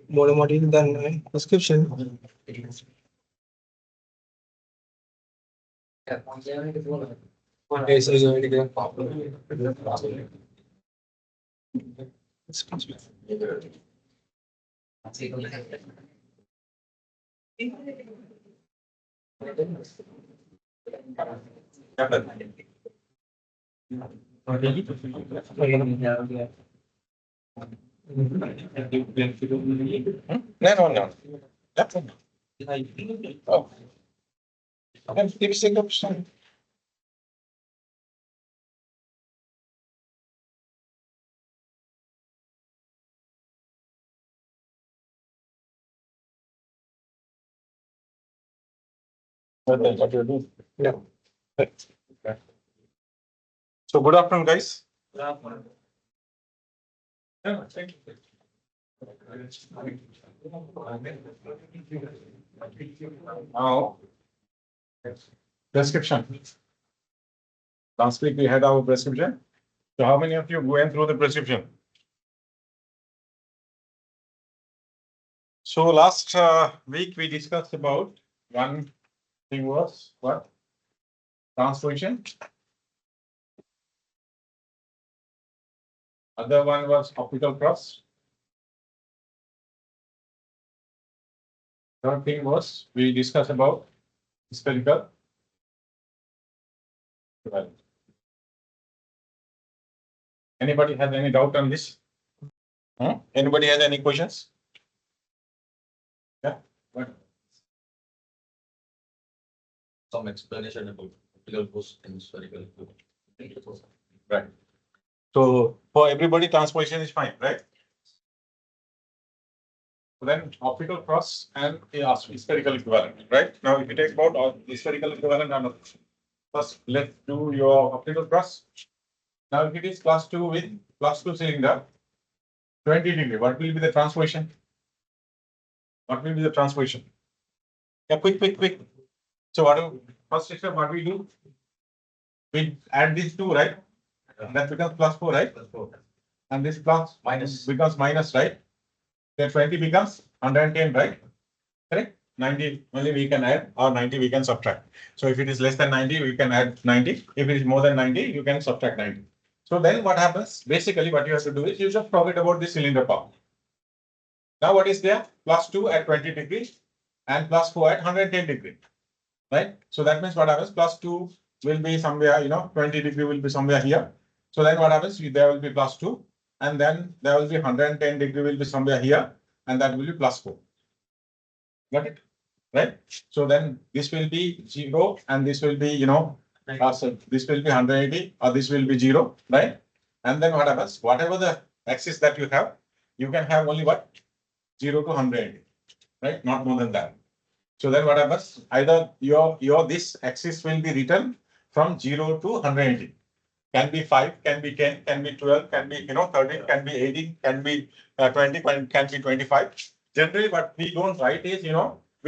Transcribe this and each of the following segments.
More module than prescription. No. That's it. Oh. And give us a option. What you do? Yeah. So good afternoon, guys. Good afternoon. Yeah, thank you. Now, prescription. Last week we had our prescription. So how many of you went through the prescription? So last week we discussed about one thing was what? Transposition. Other one was optical cross. Third thing was we discussed about spherical. Well, anybody has any doubt on this? Anybody has any questions? Yeah. What? Some explanation about optical cross and spherical. Right. So for everybody, transposition is fine, right? So then optical cross and spherical equivalent, right? Now, if you take about spherical equivalent, first let's do your optical cross. Now, if it is class 2 with class 2 cylinder, 20 degree, what will be the transposition? What will be the transposition? Yeah, quick. So first step, what we do? We add these two, right? That becomes plus 4, right? And this plus minus becomes minus, right? Then 20 becomes 110, right? Correct? 90 only we can add, or 90 we can subtract. So if it is less than 90, we can add 90. If it is more than 90, you can subtract 90. So then what happens? Basically, what you have to do is you just forget about the cylinder part. Now what is there? Plus 2 at 20 degrees and plus 4 at 110 degrees. Right? So that means what happens? Plus 2 will be somewhere, 20 degree will be somewhere here. So then what happens? There will be plus 2, and then there will be 110 degree will be somewhere here, and that will be plus 4. Got it? Right? So then this will be 0, and this will be, so this will be 180, or this will be 0, right? And then what happens? Whatever the axis that you have, you can have only what? 0 to 100, right? Not more than that. So then what happens? Either your this axis will be written from 0 to 180. Can be 5, can be 10, can be 12, can be 13, can be 18, can be 20, can be 25. Generally, what we don't write is we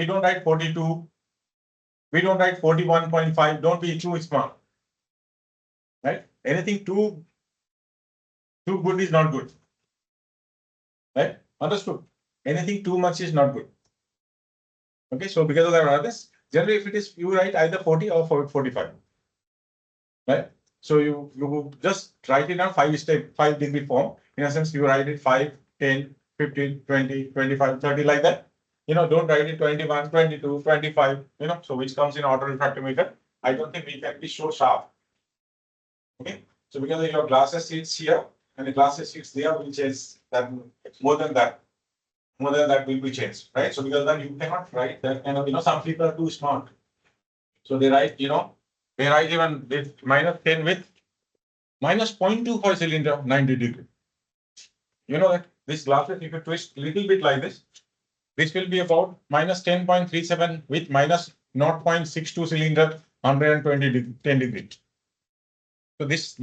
don't write 42, we don't write 41.5. Don't be too smart, right? Anything too good is not good, right? Understood? Anything too much is not good. Okay, so because of that, generally if it is you write either 40 or 45, right? So you just write it on 5 degree form. In a sense, you write it 5, 10, 15, 20, 25, 30 like that. Don't write it 21, 22, 25, so which comes in auto refractometer. I don't think we can be so sharp. Okay, so because your glasses sits here and the glasses sits there, will change that more than that. More than that will be changed, right? So because then you cannot write that kind of, some people are too smart. So they write, they write even with -10 with -0.25 cylinder, 90 degree. You know that this glasses, if you twist little bit like this will be about -10.37 with -0.62 cylinder, 120 10 degree. So this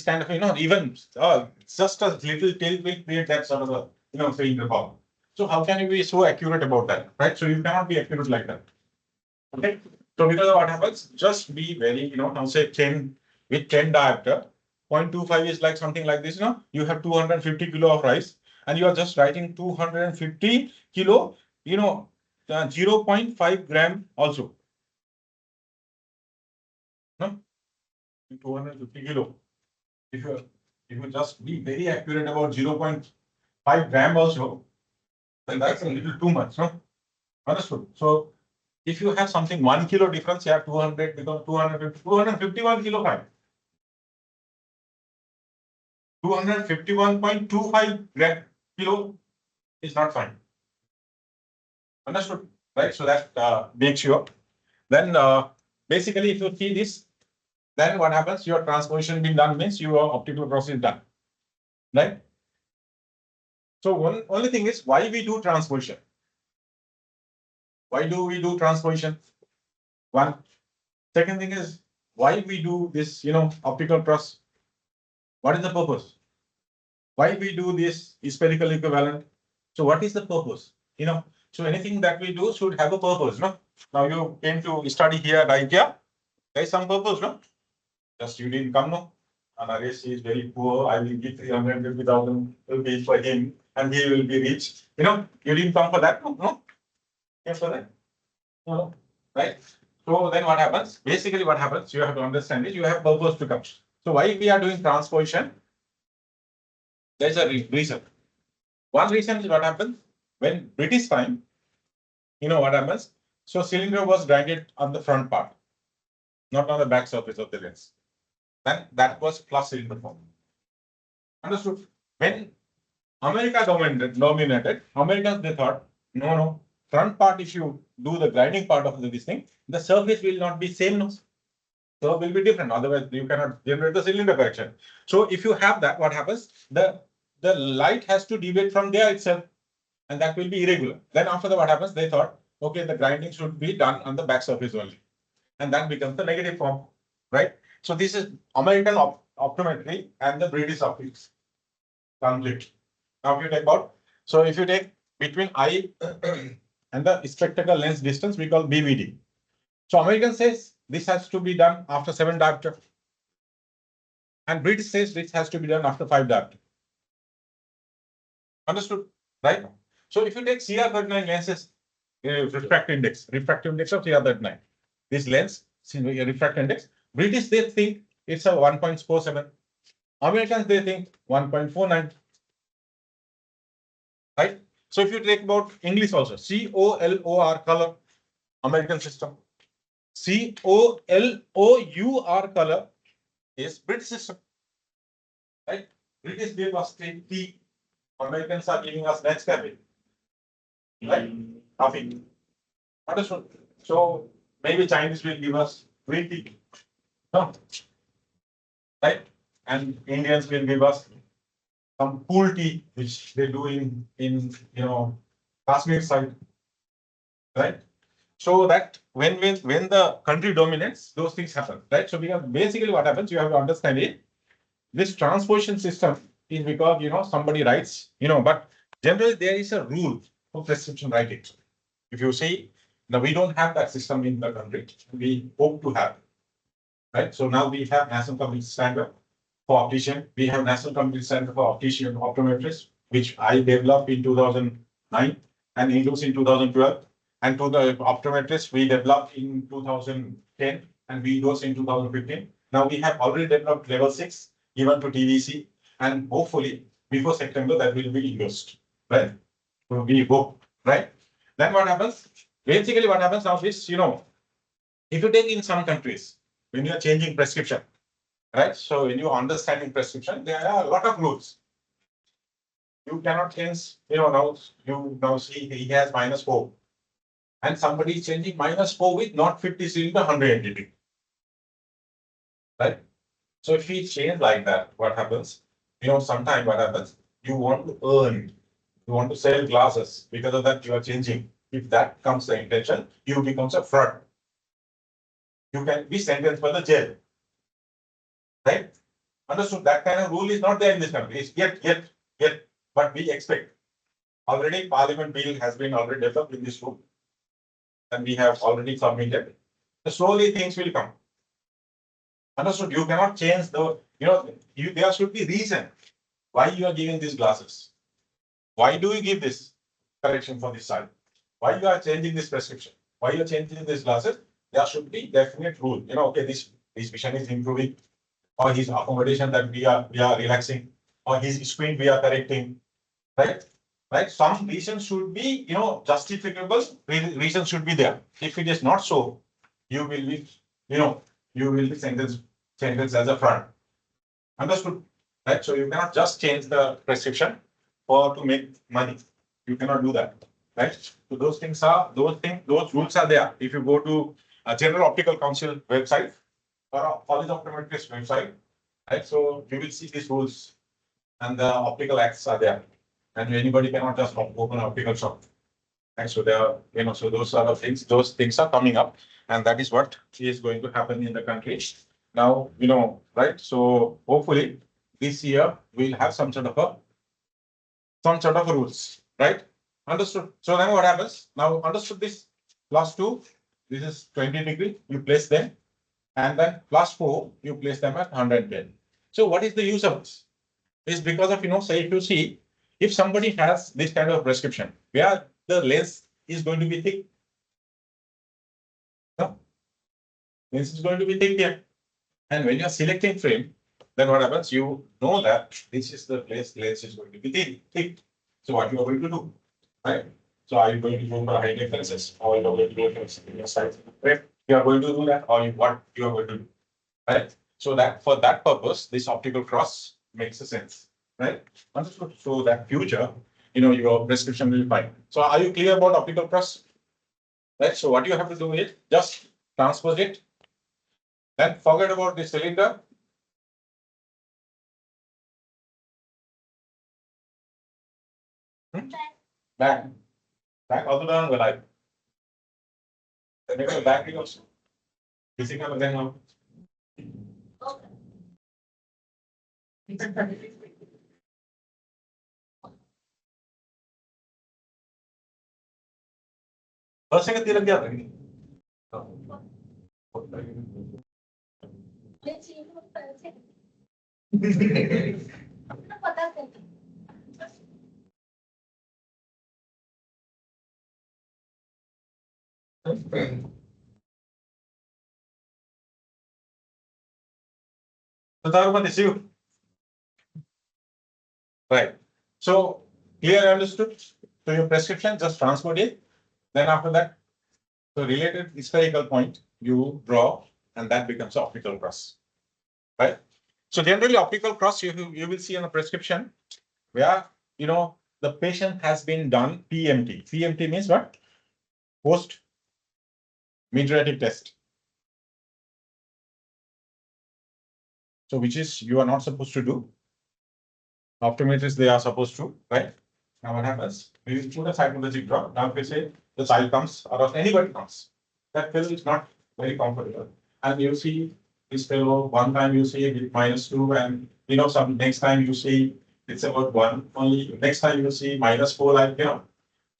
kind of, even just a little tilt will create that sort of a, cylinder power. So how can you be so accurate about that, right? So you cannot be accurate like that. Okay. So because of what happens, just be very, now say 10 with 10 diopter, 0.25 is like something like this, you have 250 kilo of rice and you are just writing 250 kilo, 0.5 gram also. No? 250 kilo. If you just be very accurate about 0.5 gram also, then that's a little too much, no? Understood. So if you have something 1 kilo difference, you have 200 become 250, 251 kilo fine. 251.25 kilo is not fine. Understood, right? So that makes sure. Then basically, if you see this, then what happens? Your transposition being done means your optical process is done, right? So only thing is why we do transposition. Why do we do transposition? One. Second thing is why we do this, optical cross. What is the purpose? Why we do this spherical equivalent? So what is the purpose? So anything that we do should have a purpose, no? Now you came to study here at IKEA. There is some purpose, no? Just you didn't come, no? And Naresh is very poor. I will give 350,000 rupees for him and he will be rich. You didn't come for that, no? Yes, for that? No. Right? So then what happens? Basically what happens, you have to understand it, you have purpose to come. So why we are doing transposition? There's a reason. One reason is what happens when British time, what happens? So cylinder was grinded on the front part, not on the back surface of the lens. Then that was plus cylinder form. Understood? When America dominated, Americans they thought, no, front part, if you do the grinding part of this thing, the surface will not be same, no? So will be different. Otherwise, you cannot generate the cylinder correction. So if you have that, what happens? The light has to deviate from there itself, and that will be irregular. Then after that, what happens? They thought, okay, the grinding should be done on the back surface only, and that becomes the negative form, right? So this is American optometry and the British optics conflict. Now if you take about, so if you take between eye and the spectacle lens distance, we call BVD. So American says this has to be done after 7 diopter. And British says this has to be done after 5 diopter. Understood? Right? So if you take CR39 lenses, refractive index of CR39, this lens, refractive index, British they think it's a 1.47. Americans they think 1.49. Right? So if you take about English also, COLOR color, American system. COLOUR color is British system. Right? British gave us T. Americans are giving us next cafe. Right? Coffee. Understood? So maybe Chinese will give us green tea. No. Right? And Indians will give us some cool tea, which they do in Kashmir side, right? So that when the country dominates, those things happen, right? So because basically what happens, you have to understand it. This transposition system is because somebody writes, but generally there is a rule for prescription writing. If you see, now we don't have that system in the country. We hope to have, right? So now we have National Community Standard for optician. We have National Community Standard for optician optometrist, which I developed in 2009 and Indus in 2012. And to the optometrist, we developed in 2010 and Windows in 2015. Now we have already developed level 6 given to TVC, and hopefully before September that will be used, right? So we hope, right? Then what happens? Basically, what happens now is, if you take in some countries, when you are changing prescription, right? So when you are understanding prescription, there are a lot of rules. You cannot change, now you now see he has -4, and somebody is changing -4 with not 50 cc to 100 degree, right? So if we change like that, what happens? Sometimes what happens? You want to earn, you want to sell glasses, because of that you are changing. If that comes the intention, you becomes a fraud. You can be sentenced for the jail, right? Understood? That kind of rule is not there in this country. It's yet, but we expect. Already Parliament bill has been already developed in this room, and we have already submitted. So slowly things will come. Understood? You cannot change there should be reason why you are giving these glasses. Why do you give this correction for this side? Why you are changing this prescription? Why you are changing these glasses? There should be definite rule. Okay, this vision is improving, or his accommodation that we are relaxing, or his screen we are correcting, right? Right? Some reason should be, justificable reason should be there. If it is not so, you will be, sentenced as a fraud. Understood? Right? So you cannot just change the prescription or to make money. You cannot do that. Right? So those rules are there. If you go to a General Optical Council website or a College Optometrist website, right? So you will see these rules, and the optical acts are there. And anybody cannot just open an optical shop. And so there are, so those are the things, those things are coming up, and that is what is going to happen in the country. Now, right? So hopefully this year we'll have some sort of rules, right? Understood. So then what happens? Now understood this +2, this is 20 degree, you place them, and then +4, you place them at 110. So what is the use of this? It's because of, say if you see, if somebody has this kind of prescription, where the lens is going to be thick. No? Lens is going to be thick here. And when you're selecting frame, then what happens? You know that this is the place lens is going to be thick. So what you are going to do, right? So are you going to go for high tech lenses, or you are going to go for your size? Right? You are going to do that, or what you are going to do, right? So that for that purpose, this optical cross makes a sense, right? Understood. So that future, your prescription will be fine. So are you clear about optical cross? Right. So what you have to do is just transpose it. Then forget about the cylinder. Back. Back all the way on the line. Then you go back also. Physical again now. First thing तिलक क्या करेंगे? So that is you. Right. So clear, understood. So your prescription just transport it. Then after that, so related spherical point you draw, and that becomes optical cross. Right. So generally optical cross you will see on a prescription where the patient has been done PMT. PMT means what? Post mydriatic test. So which is you are not supposed to do. Optometrists, they are supposed to, right? Now what happens? We put a psychological drop. Now if we say the child comes or anybody comes, that fellow is not very comfortable. And you see this fellow, one time you see with -2, and some next time you see it's about 1 only. Next time you see -4, like.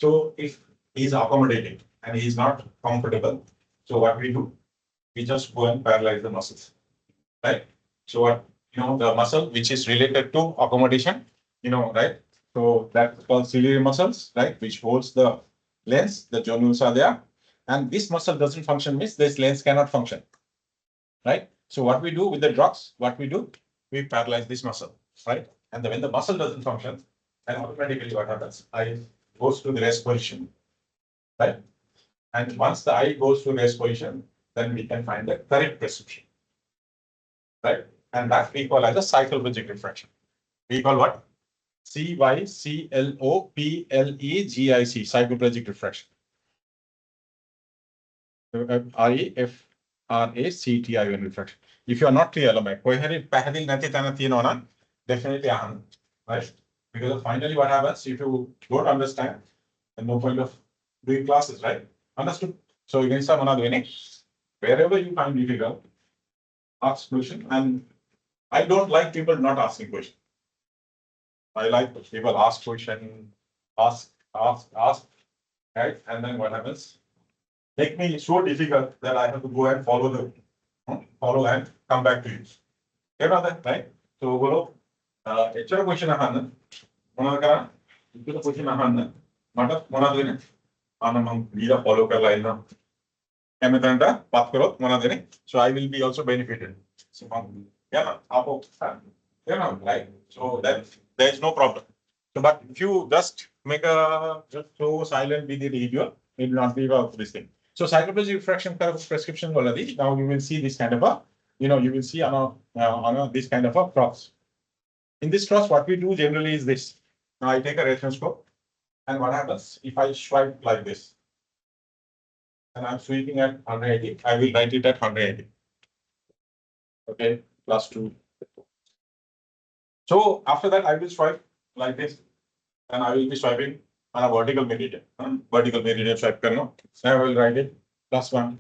So if he's accommodating and he's not comfortable, so what we do? We just go and paralyze the muscles, right? So what, the muscle which is related to accommodation, right? So that's called ciliary muscles, right? Which holds the lens, the jonules are there. And this muscle doesn't function, means this lens cannot function, right? So what we do with the drugs, we paralyze this muscle, right? And then when the muscle doesn't function, then automatically what happens? Eye goes to the rest position, right? And once the eye goes to rest position, then we can find the correct prescription, right? And that we call as a cycloplegic refraction. We call what? CYCLOPLEGIC, cycloplegic refraction. REFRACTION refraction. If you are not clear, definitely, right? Because finally, what happens if you don't understand, and no point of doing classes, right? Understood? So you can say, wherever you find difficult, ask question. And I don't like people not asking question. I like people ask question, ask, right? And then what happens? Make me so difficult that I have to go and follow and come back to you. You know that, right? So, it's a question question follow so I will be also benefited. So, right? So then there is no problem. So, but if you just make just so silent with the individual, it will not be about this thing. So cycloplegic refraction kind of prescription already. Now you will see this kind of a, you will see on this kind of a cross. In this cross, what we do generally is this. Now I take a reference scope, and what happens if I swipe like this? And I'm sweeping at 180, I will write it at 180. Okay, +2. So after that, I will swipe like this, and I will be swiping on a vertical meridian. Vertical meridian swipe karna. I will write it +1.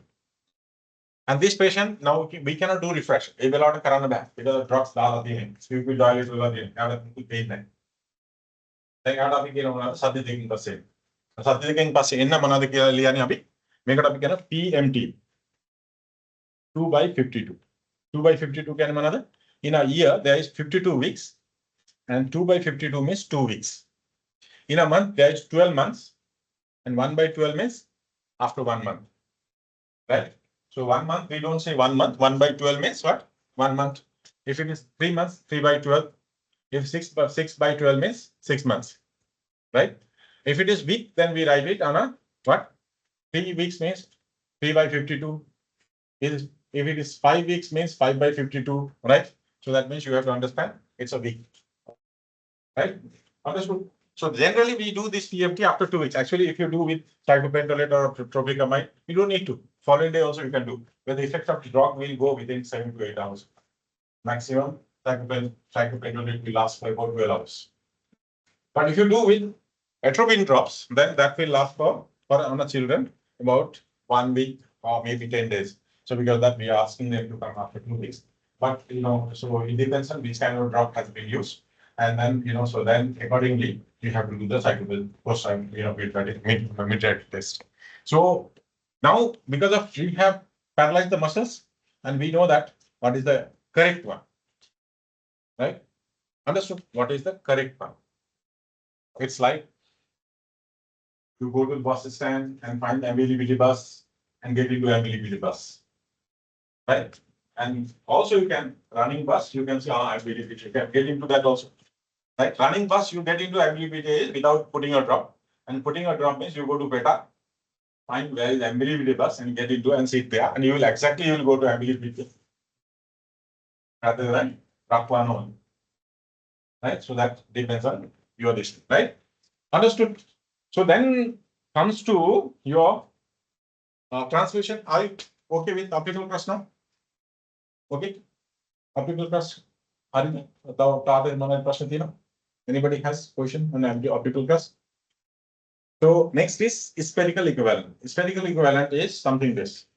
And this patient, now we cannot do refraction. It will not karana back because the drugs dala dine. You will dial it will again. Add a pain then. Then add up again on sati taking the same. Sati taking pass in a manada liani abi. Make it up again a PMT. 2/52. 2/52 can manada. In a year, there is 52 weeks. And 2/52 means 2 weeks. In a month, there is 12 months. And 1/12 means after 1 month. Right? So 1 month, we don't say 1 month. 1/12 means what? 1 month. If it is 3 months, 3/12. If 6/12 means 6 months. Right? If it is week, then we write it on a what? 3 weeks means 3/52. If it is 5 weeks means 5/52. Right? So that means you have to understand it's a week. Right? Understood? So generally we do this PMT after 2 weeks. Actually, if you do with cyclopentolate or tropicamide, you don't need to. Following day also you can do. But the effect of the drug will go within 7 to 8 hours. Maximum cyclopentolate will last for about 12 hours. But if you do with atropine drops, then that will last for on a children about 1 week or maybe 10 days. So because that we are asking them to come after 2 weeks. But so it depends on which kind of drug has been used. And then, so then accordingly, you have to do the cycloplegic post-time, mid test. So now, because of we have paralyzed the muscles, and we know that what is the correct one, right? Understood? What is the correct one? It's like you go to the bus stand and find the availability bus and get into availability bus, right? And also you can running bus, you can say, availability, you can get into that also. Right? Running bus, you get into ambulability without putting a drop. And putting a drop means you go to beta, find where is ambulability bus and get into and sit there. And you will go to ambulability rather than rock one only. Right? So that depends on your decision. Right? Understood? So then comes to your translation. Are you okay with optical cross now? Okay? Optical cross. Are you the question? Anybody has question on optical crust? So next is spherical equivalent. Spherical equivalent is something this.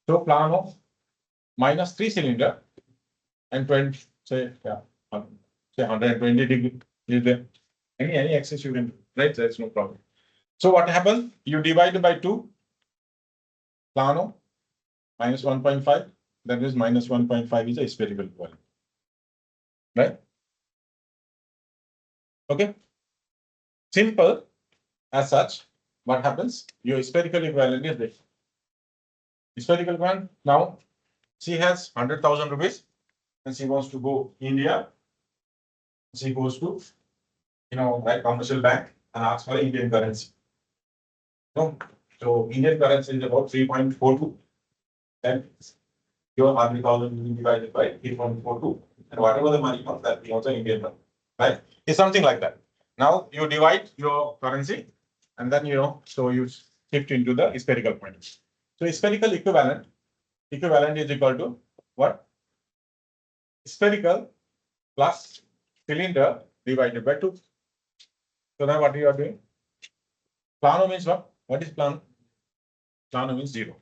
So plan of -3 cylinder and 20, say, yeah, say 120 degree is there. Any axis you can do, right? That's no problem. So what happens? You divide by 2, plano minus 1.5, that is minus 1.5 is a spherical equivalent. Right? Okay. Simple as such. What happens? Your spherical equivalent is this. Spherical equivalent. Now, she has 100,000 rupees and she wants to go India. She goes to, like commercial bank and asks for Indian currency. No. So Indian currency is about 3.42. Then your 100,000 will be divided by 3.42. And whatever the money comes, that is also Indian money. Right? It's something like that. Now you divide your currency and then so you shift into the spherical point. So spherical equivalent is equal to what? Spherical plus cylinder divided by 2. So now what you are doing? Plano means what? What is plano? Plano means 0.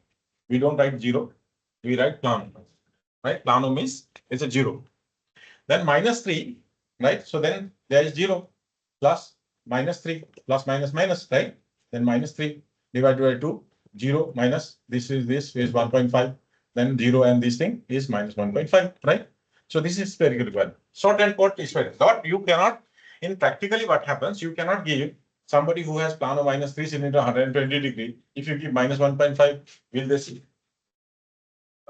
We don't write 0. We write plano. Right? Plano means it's a 0. Then -3, right? So then there is 0 plus -3 plus minus, right? Then -3 divided by 2, 0 minus this is 1.5. Then 0 and this thing is -1.5, right? So this is spherical equivalent. Short and quote is spherical. But you cannot, in practically what happens, you cannot give somebody who has plano -3 cylinder 120 degree. If you give -1.5, will they see?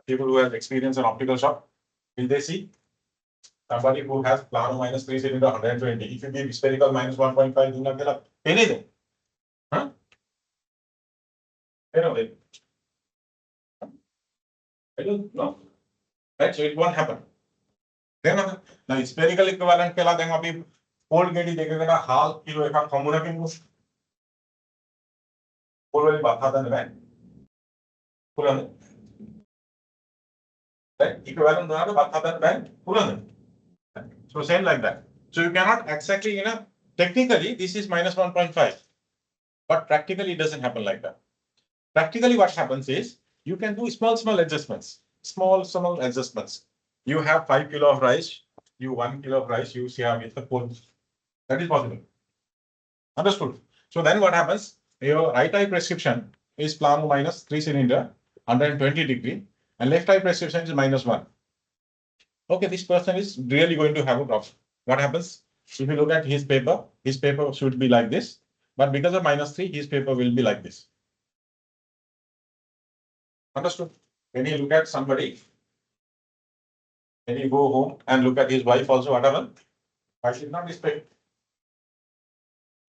People who have experience in optical shop, will they see? Somebody who has plano -3 cylinder 120, if you give spherical -1.5, do not get up anything. Huh? Anyway, I don't know. Right? So it won't happen. Then now spherical equivalent kela then api cold gedi dekega half kilo ekak komuna kinbu. Cold batha dan ben. Pulan. Right? Equivalent na batha dan ben pulan. So same like that. So you cannot exactly, technically this is -1.5, but practically it doesn't happen like that. Practically what happens is you can do small adjustments, small adjustments. You have 5 kilo of rice, you 1 kilo of rice, you share with the cold. That is possible. Understood? So then what happens? Your right eye prescription is plano -3 cylinder, 120 degree, and left eye prescription is -1. Okay, this person is really going to have a problem. What happens? If you look at his paper should be like this, but because of -3, his paper will be like this. Understood? When you look at somebody, when you go home and look at his wife also, whatever, I should not respect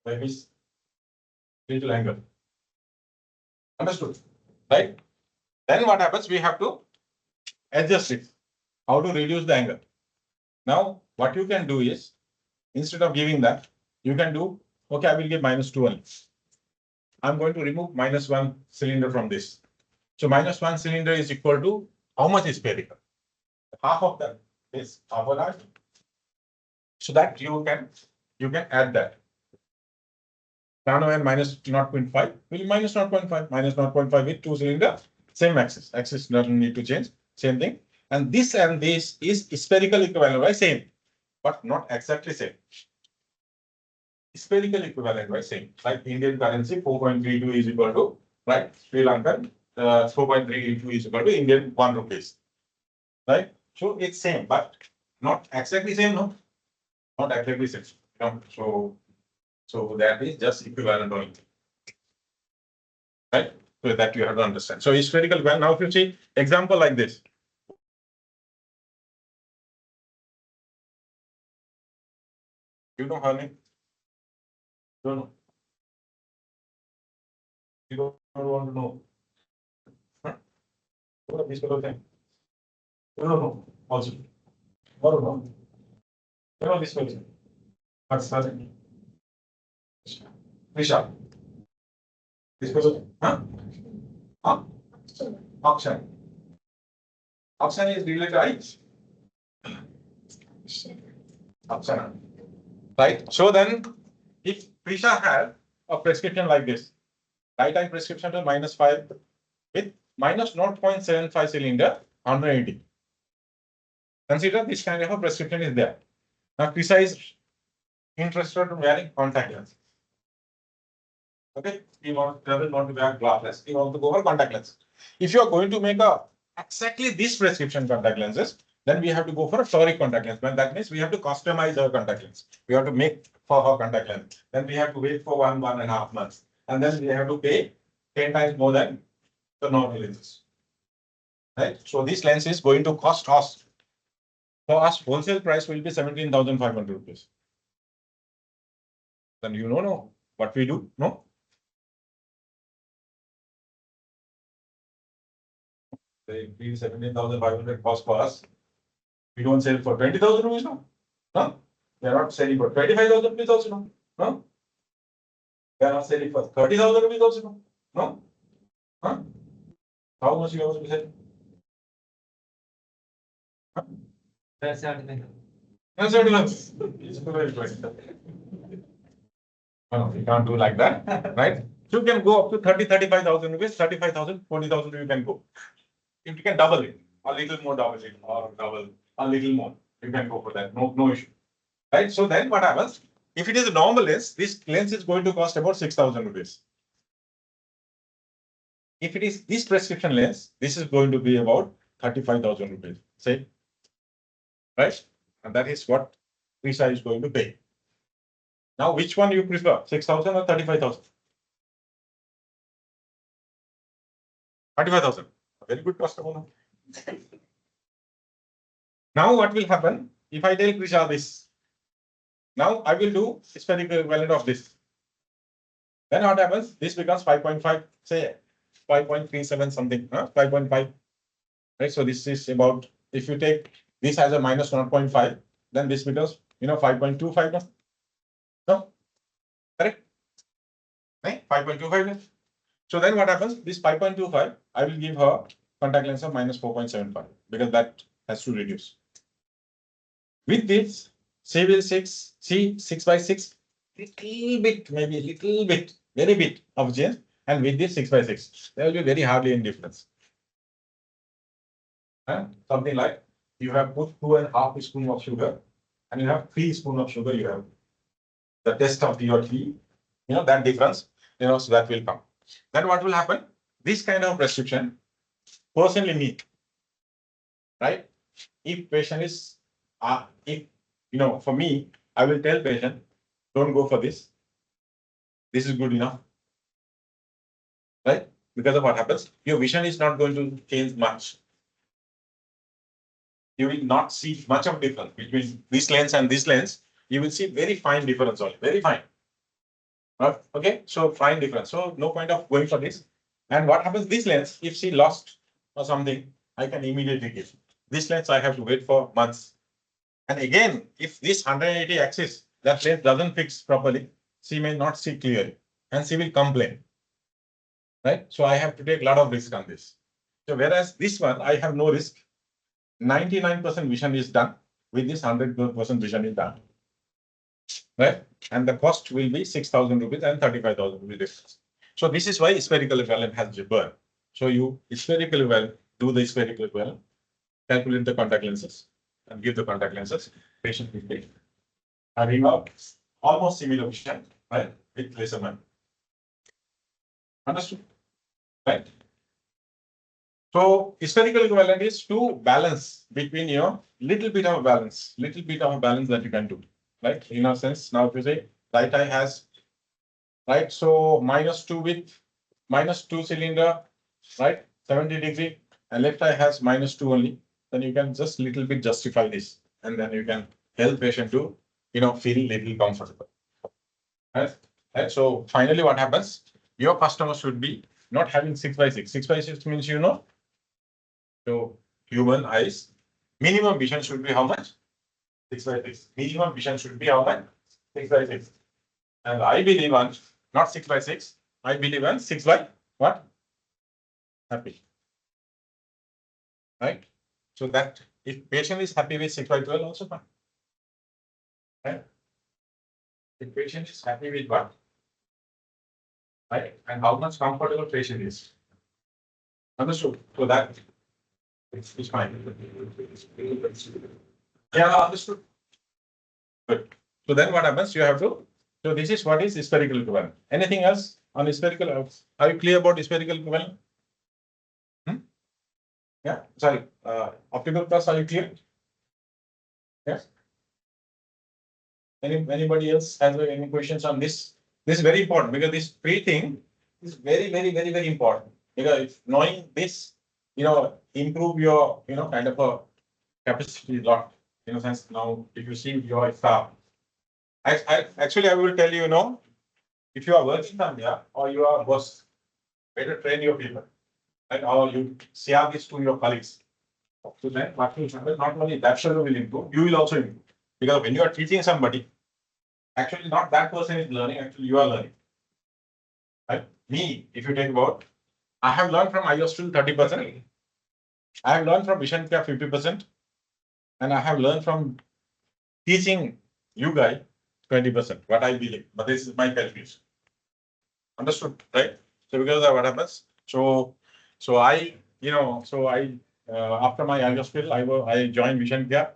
by his little anger. Understood? Right? Then what happens? We have to adjust it. How to reduce the anger? Now, what you can do is, instead of giving that, you can do, okay, I will give -2 only. I'm going to remove -1 cylinder from this. So -1 cylinder is equal to how much is spherical? Half of that is half of that. So that you can add that. Plano and -0.5 will -0.5, -0.5 with 2 cylinder, same axis. Axis doesn't need to change, same thing. And this is spherical equivalent, right? Same, but not exactly same. Spherical equivalent, right? Same. Like Indian currency, 4.32 is equal to, right? Sri Lankan, 4.32 is equal to Indian 1 rupees. Right? So it's same, but not exactly same, no? Not exactly same. So that is just equivalent only. Right? So that you have to understand. So spherical equivalent. Now if you see example like this. You know how many? Don't know. You don't want to know. Huh? What are these kind of thing? You don't know also. I don't know. You know this person. What's that? Risha. This person. Huh? Huh? Akshan. Akshan is related to eyes. Akshan. right? So then, if Prisha had a prescription like this, right eye prescription to -5 with -0.75 cylinder, 180. Consider this kind of a prescription is there. Now, Prisha is interested in wearing contact lenses. Okay, he doesn't want to wear glasses. He wants to go for contact lenses. If you are going to make a exactly this prescription contact lenses, then we have to go for a toric contact lens. But that means we have to customize our contact lens. We have to make for her contact lens. Then we have to wait for 1.5 months, and then we have to pay 10 times more than the normal lenses. Right. So this lens is going to cost us. For us, wholesale price will be 17,500 rupees. Then you know no what we do, no? They feel 17,500 cost for us. We don't sell for 20,000 rupees now. No? We are not selling for 25,000 rupees also now. No? We are not selling for 30,000 rupees also now. No? Huh? How much you have to sell? Huh? That's not the That's it, let's- it's very good. No, you can't do like that, right? You can go up to 35,000 rupees, 35,000, 40,000 you can go. If you can double it, a little more double it, or double, a little more, you can go for that, no issue. Right, so then what happens? If it is a normal lens, this lens is going to cost about 6,000 rupees. If it is this prescription lens, this is going to be about 35,000 rupees, say, right? And that is what Prisha is going to pay. Now, which one you prefer, 6,000 or 35,000? 35,000, very good customer now. Now, what will happen if I tell Prisha this? Now, I will do spherical equivalent of this. Then what happens? This becomes 5.5, say 5.37 something, 5.5. Right. So this is about, if you take this as a minus 0.5, then this becomes, 5.25. No? Correct? Right? 5.25. So then what happens? This 5.25, I will give her contact lens of minus 4.75 because that has to reduce. With this, she will see 6 by 6, little bit, maybe little bit, very bit of change. And with this 6 by 6, there will be very hardly any difference. Something like you have put 2.5 spoon of sugar and you have 3 spoon of sugar, you have the test of your tea, that difference, so that will come. Then what will happen? This kind of prescription, personally me, right? If patient is, for me, I will tell patient, don't go for this. This is good enough, right? Because of what happens, your vision is not going to change much. You will not see much of difference between this lens and this lens. You will see very fine difference only, very fine. Okay, so fine difference. So no point of going for this. And what happens? This lens, if she lost or something, I can immediately give. This lens I have to wait for months. And again, if this 180 axis, that lens doesn't fix properly, she may not see clearly, and she will complain. Right? So I have to take a lot of risk on this. So whereas this one, I have no risk. 99% vision is done. With this 100% vision is done. Right? And the cost will be 6,000 rupees and 35,000 rupees difference. So this is why spherical equivalent has burn. So you spherical equivalent, do the spherical equivalent, calculate the contact lenses, and give the contact lenses. Patient will take. Having a almost similar vision, right? With lesser money. Understood? Right? So spherical equivalent is to balance between little bit of balance that you can do. Right? In a sense, now if you say right eye has, right? So -2 with -2 cylinder, right? 70 degree, and left eye has -2 only. Then you can just little bit justify this, and then you can help patient to, feel little comfortable. Right? Right? So finally, what happens? Your customer should be not having 6 by 6. 6 by 6 means so human eyes, minimum vision should be how much? 6 by 6. Minimum vision should be how much? 6 by 6. And I believe on not 6 by 6. I believe on 6 by what? Happy. Right? So that if patient is happy with 6 by 12 also fine. Right? The patient is happy with what? Right? And how much comfortable patient is. Understood? So that it's fine. Yeah, understood. Good. So then what happens? You have to. So this is what is spherical equivalent. Anything else on spherical? Are you clear about spherical equivalent? Yeah. Sorry. Optical plus. Are you clear? Yes. Anybody else has any questions on this? This is very important because this pre thing is very important. Because if knowing this, improve your, kind of a capacity a lot. In a sense, now if you see your staff, actually I will tell you, if you are working somewhere or you are boss, better train your people, right? Or you share this to your colleagues. So then what will happen? Not only that shadow will improve, you will also improve. Because when you are teaching somebody, actually not that person is learning, actually you are learning. Right? Me, if you take about, I have learned from iOS till 30%. I have learned from Vision Care 50%. And I have learned from teaching you guys 20%, what I believe. But this is my calculation. Understood, right? So because of what happens. So I, after my iOS field, I joined Vision Care.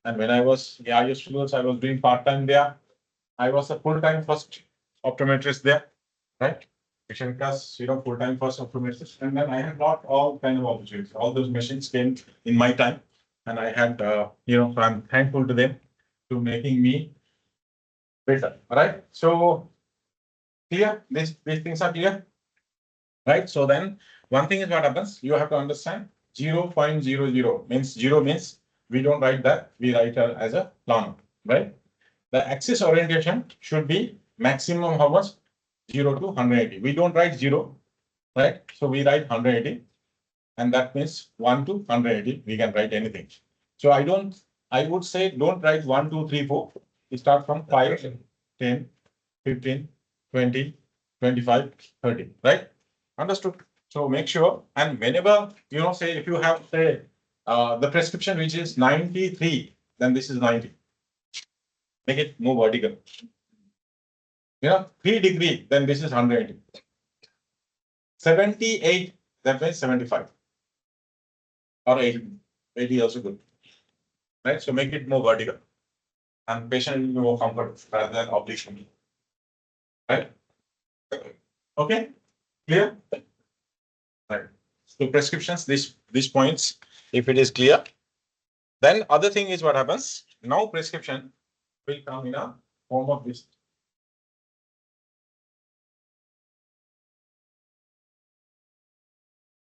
And when I was iOS fields, I was doing part-time there. I was a full-time first optometrist there, right? Vision class, full-time first optometrist. And then I had got all kind of opportunities. All those machines came in my time. And I had, so I'm thankful to them to making me better. All right. So clear? These things are clear? Right. So then one thing is what happens, you have to understand 0.00 means zero means we don't write that, we write as a plan, right? The axis orientation should be maximum how much? 0 to 180. We don't write 0, right? So we write 180. And that means 1 to 180. We can write anything. So I would say don't write 1, 2, 3, 4. You start from 5, 10, 15, 20, 25, 30, right? Understood. So make sure. And whenever, say if you have, say, the prescription which is 93, then this is 90. Make it more vertical. 3 degree, then this is 180. 78, that means 75. Or 80. 80 also good. Right? So make it more vertical. And patient will be more comfortable rather than oblique. Right? Okay? Clear? Right. So prescriptions, these points, if it is clear, then other thing is what happens. Now prescription will come in a form of this.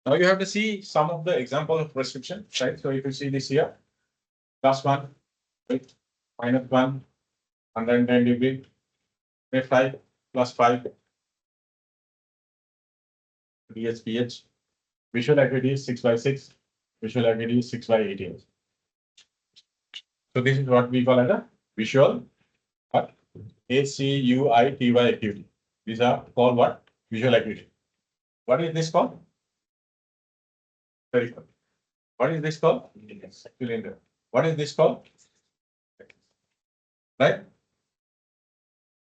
Now you have to see some of the example of prescription, right? So if you see this here, +1, right? -1, 110 degree, 5, +5, DSPH, visual acuity is 6/6, visual acuity is 6/18. So this is what we call as a visual, what? ACUITY acuity. These are called what? Visual acuity. What is this called? Very good. What is this called? Cylinder. What is this called? Right?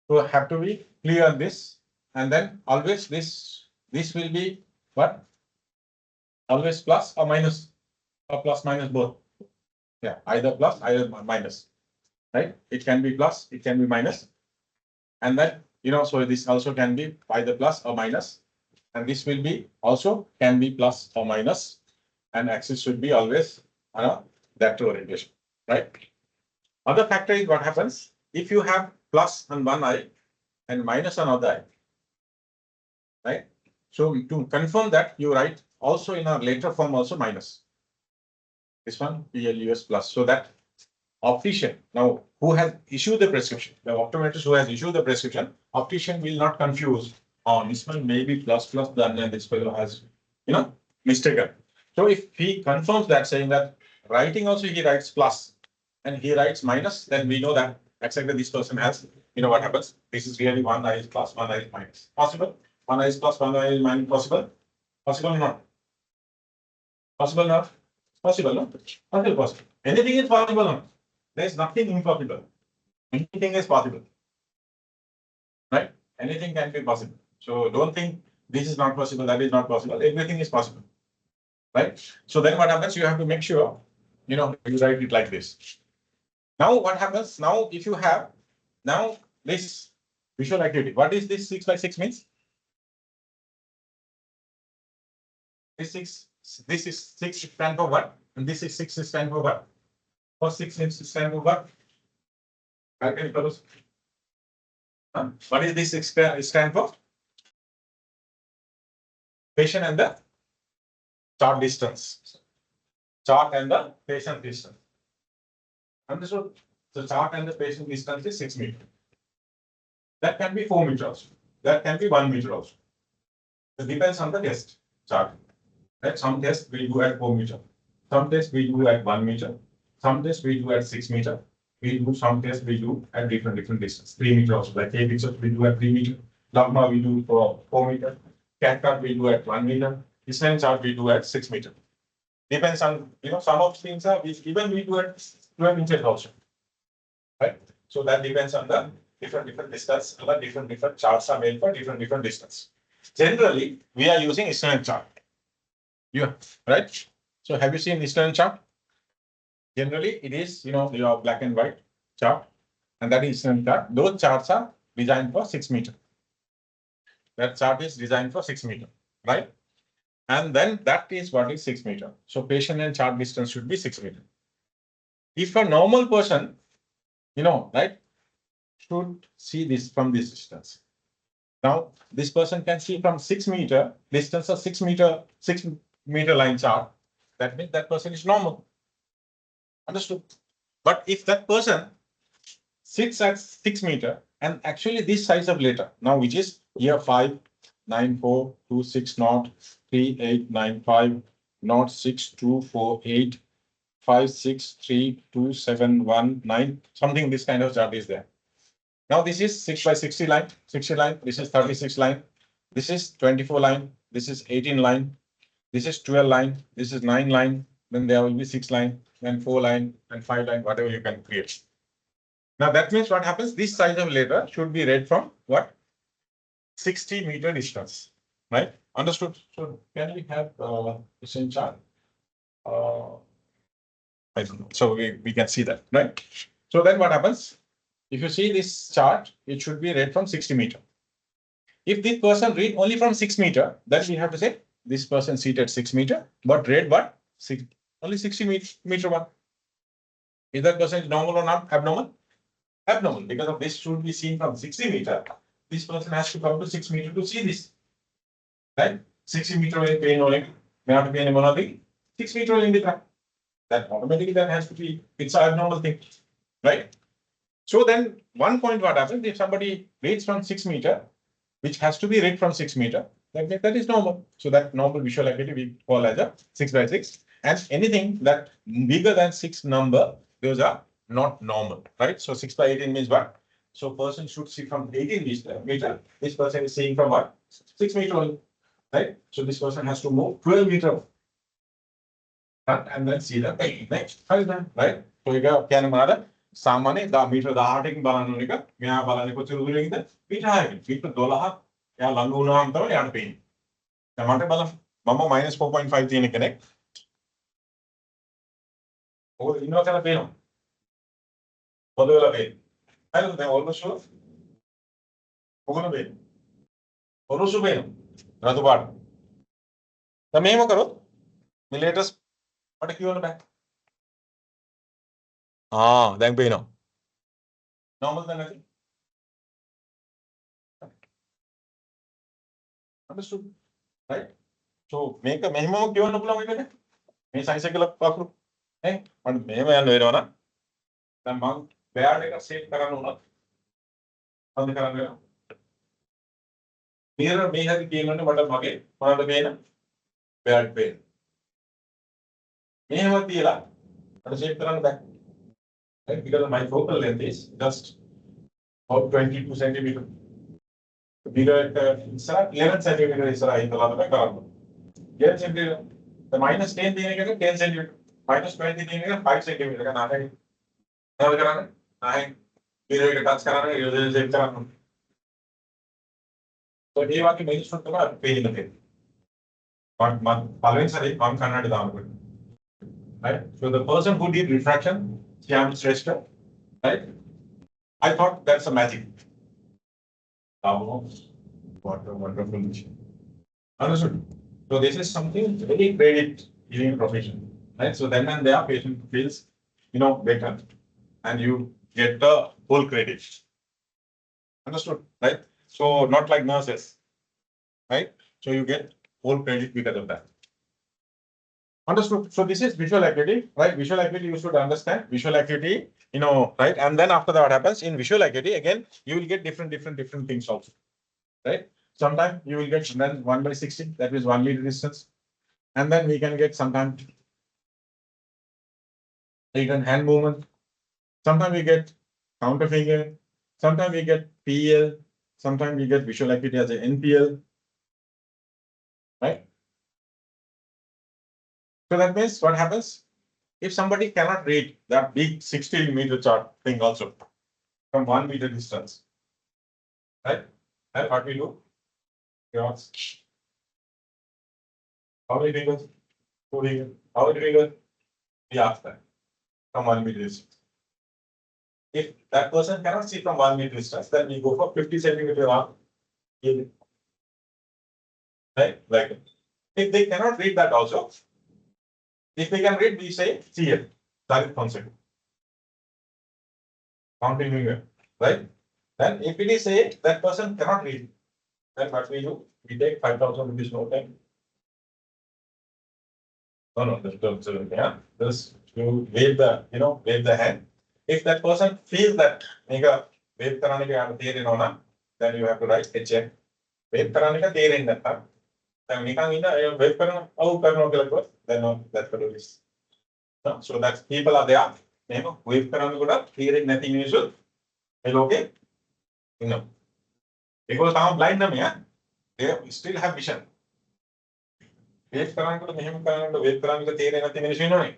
So have to be clear on this, and then always this will be what? Always plus or minus, or plus minus both. Yeah, either plus, either minus. Right? It can be plus, it can be minus. And then, so this also can be either plus or minus. And this will be also can be plus or minus. And axis should be always that orientation. Right? Other factor is what happens if you have plus on one eye and minus on other eye. Right? So to confirm that, you write also in a later form also minus. This one PLUS plus. So that optician now who has issued the prescription, the optometrist who has issued the prescription, optician will not confuse. Oh, this one may be plus done and this fellow has, mistaken. So if he confirms that, saying that writing also he writes plus and he writes minus, then we know that exactly this person has, what happens. This is really one eye is plus, one eye is minus. Possible? One eye is plus, one eye is minus. Possible? Possible or not? Possible or not? Possible, no? Possible. Anything is possible, no? There is nothing impossible. Anything is possible. Anything can be possible. So don't think this is not possible, that is not possible. Everything is possible, right? So then what happens? You have to make sure, you write it like this. Now what happens? Now if you have now this visual activity, what is this 6 by 6 means? This is 6 stand for what? And this is 6 stand for what? Or 6 needs to stand for what? What is this 6 stand for? Patient and the chart distance. Chart and the patient distance. Understood? The chart and the patient distance is 6 meters. That can be 4 meters. That can be 1 meter also. It depends on the test chart. Right? Some tests we do at 4 meters. Some tests we do at 1 meter. Some tests we do at 6 meters. We do some tests we do at different distance. 3 meters also. Like A pictures we do at 3 meters. Lagma we do for 4 meters. Cat chart we do at 1 meter. Island chart we do at 6 meters. Depends on, some of things are even we do at 12 inches also. Right? So that depends on the different distance. The different charts are made for different distance. Generally, we are using Eastern chart. Yeah, right? So have you seen Eastern chart? Generally, it is, your black and white chart, and that is Eastern chart. Those charts are designed for 6 meters. That chart is designed for 6 meters, right? And then that is what is 6 meters. So patient and chart distance should be 6 meters. If a normal person, right, should see this from this distance. Now, this person can see from 6 meter distance or 6 meter line chart. That means that person is normal. Understood? But if that person sits at 6 meter and actually this size of letter, now which is here 5, 9, 4, 2, 6, not 3, 8, 9, 5, not 6, 2, 4, 8, 5, 6, 3, 2, 7, 1, 9, something this kind of chart is there. Now this is 6 by 60 line, this is 36 line, this is 24 line, this is 18 line, this is 12 line, this is 9 line, then there will be 6 line, then 4 line, and 5 line, whatever you can create. Now that means what happens? This size of letter should be read from what? 60 meter distance, right? Understood? So can we have the same chart? I don't know. So we can see that, right? So then what happens? If you see this chart, it should be read from 60 meter. If this person read only from 6 meter, then we have to say this person seated 6 meter, but read what? Only 60 meter one. Is that person normal or not? Abnormal? Abnormal. Because of this should be seen from 60 meter. This person has to come to 6 meter to see this. Right? 60 meter pain only. May have to be any 6 meter in the track. That automatically that has to be, it's an abnormal thing. Right? So then one point what happens if somebody reads from 6 meter, which has to be read from 6 meter, that is normal. So that normal visual acuity we call as a 6 by 6. And anything that bigger than 6 number, those are not normal, right? So 6 by 18 means what? So person should see from 18 meter. This person is seeing from what? 6 meter only, right? So this person has to move 12 meter. And then see the next, right? So you got can සාමාන්‍ය 10 මීටර 18කින් බලන්න එක මෙයා බලන්නේ කොච්චර දුරකින්ද මීටර 6කින් මීටර 12ක් එයා ළඟ වුණාම තමයි යාට පේන්නේ දැන් මට බලන්න මම -4.5 තියෙන කෙනෙක් ඔය ඉන්නවා කියලා පේනවා පොද වෙලා පේන්නේ හරිද දැන් ඔල්මෝස්ට් ෂුවර් මොකද පේන්නේ ඔරුසු පේනවා රතු පාට දැන් මෙහෙම කරොත් මේ ලේටස්ට් මට කියවන්න බෑ දැන් පේනවා. Normal than nothing. Understood? Right? So මේක මෙහෙමම කියවන්න පුළුවන් එකනේ. මේ සයිස් එක ලක්වකරු. නේ? මම මෙහෙම යන්න වෙනවා නම් දැන් මම බෑඩ් එක සෙට් කරන්න උනත් මොකද කරන්න වෙනවා? මිරර් මේ හැටි කියනොනේ මට මගේ මොනවද පේන? බෑඩ් පේන. මෙහෙම තියලා මට සෙට් කරන්න බෑ. Right? Because my focal length is just about 22 centimeter. Bigger, 11 centimeter is right. 11 centimeter. The minus 10 is 10 centimeter. Minus 20 is 5 centimeter. Now, bigger touch So ඒ වගේ මේජස් තමයි අපි පේන දේ. Following සරේ මම කන්නඩ දානකොට. Right? So the person who did refraction, Shyam Shrestha, right? I thought that's a magic. Oh, what a wonderful mission. Understood? So this is something very credit giving profession. Right? So then and there patient feels, better and you get the full credit. Understood? Right? So not like nurses. Right? So you get full credit because of that. Understood. So this is visual acuity, right? Visual acuity, you should understand visual acuity, right? And then after that, what happens in visual acuity, again, you will get different things also, right? Sometimes you will get 1/60, that is 1 meter distance. And then we can get sometimes hand movement. Sometimes we get counter finger. Sometimes we get PL. Sometimes we get visual acuity as an NPL, right? So that means what happens? If somebody cannot read that big 16-meter chart thing also from 1 meter distance, right? And what we do? Cross. How many fingers? 2 fingers. How many fingers? We ask that from 1 meter distance. If that person cannot see from 1 meter distance, then we go for 50 centimeter arm. Right? Like if they cannot read that also, if they can read, we say CL, direct concept. Counting finger, right? Then if it is say that person cannot read, then what we do? We take 5,000 rupees note and no, yeah. Just you wave the hand. If that person feels that wave then you have to write HM. Wave then wave then that's what it is. So that people are there. Wave hearing nothing usual. Okay? Because I'm blind them, yeah. They still have vision. Wave කරනකොට මෙහෙම කරනකොට wave කරනකොට තේරෙන්නේ නැති මිනිස්සු ඉන්නවනේ.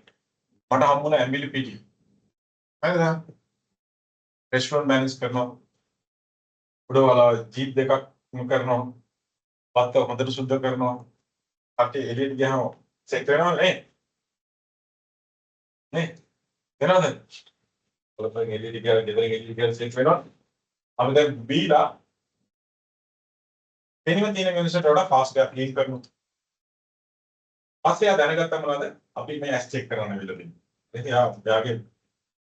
මට හම්බුණා ඇම්බිලි පිටි. හරිද? රෙස්ටොරන්ට් මැනේජ් කරනවා. උඩවලා ජීප් දෙකක් කරනවා. පත්ත හොඳට සුද්ධ කරනවා. අපි එළියට ගියාම සෙට් වෙනවා නේ. නේ? වෙනවද? ඔලපෙන් එළියට ගියා ගෙදරින් එළියට ගියා සෙට් වෙනවා. අපි දැන් බීලා එනිම තියෙන මිනිස්සුන්ට වඩා ෆාස්ට් එකක් ක්ලීන් කරනවා. පස්සේ ආ දැනගත්තා මොනවද? අපි මේ ඇස් චෙක් කරන්න වෙලා තියෙනවා. ඉතින් යාගේ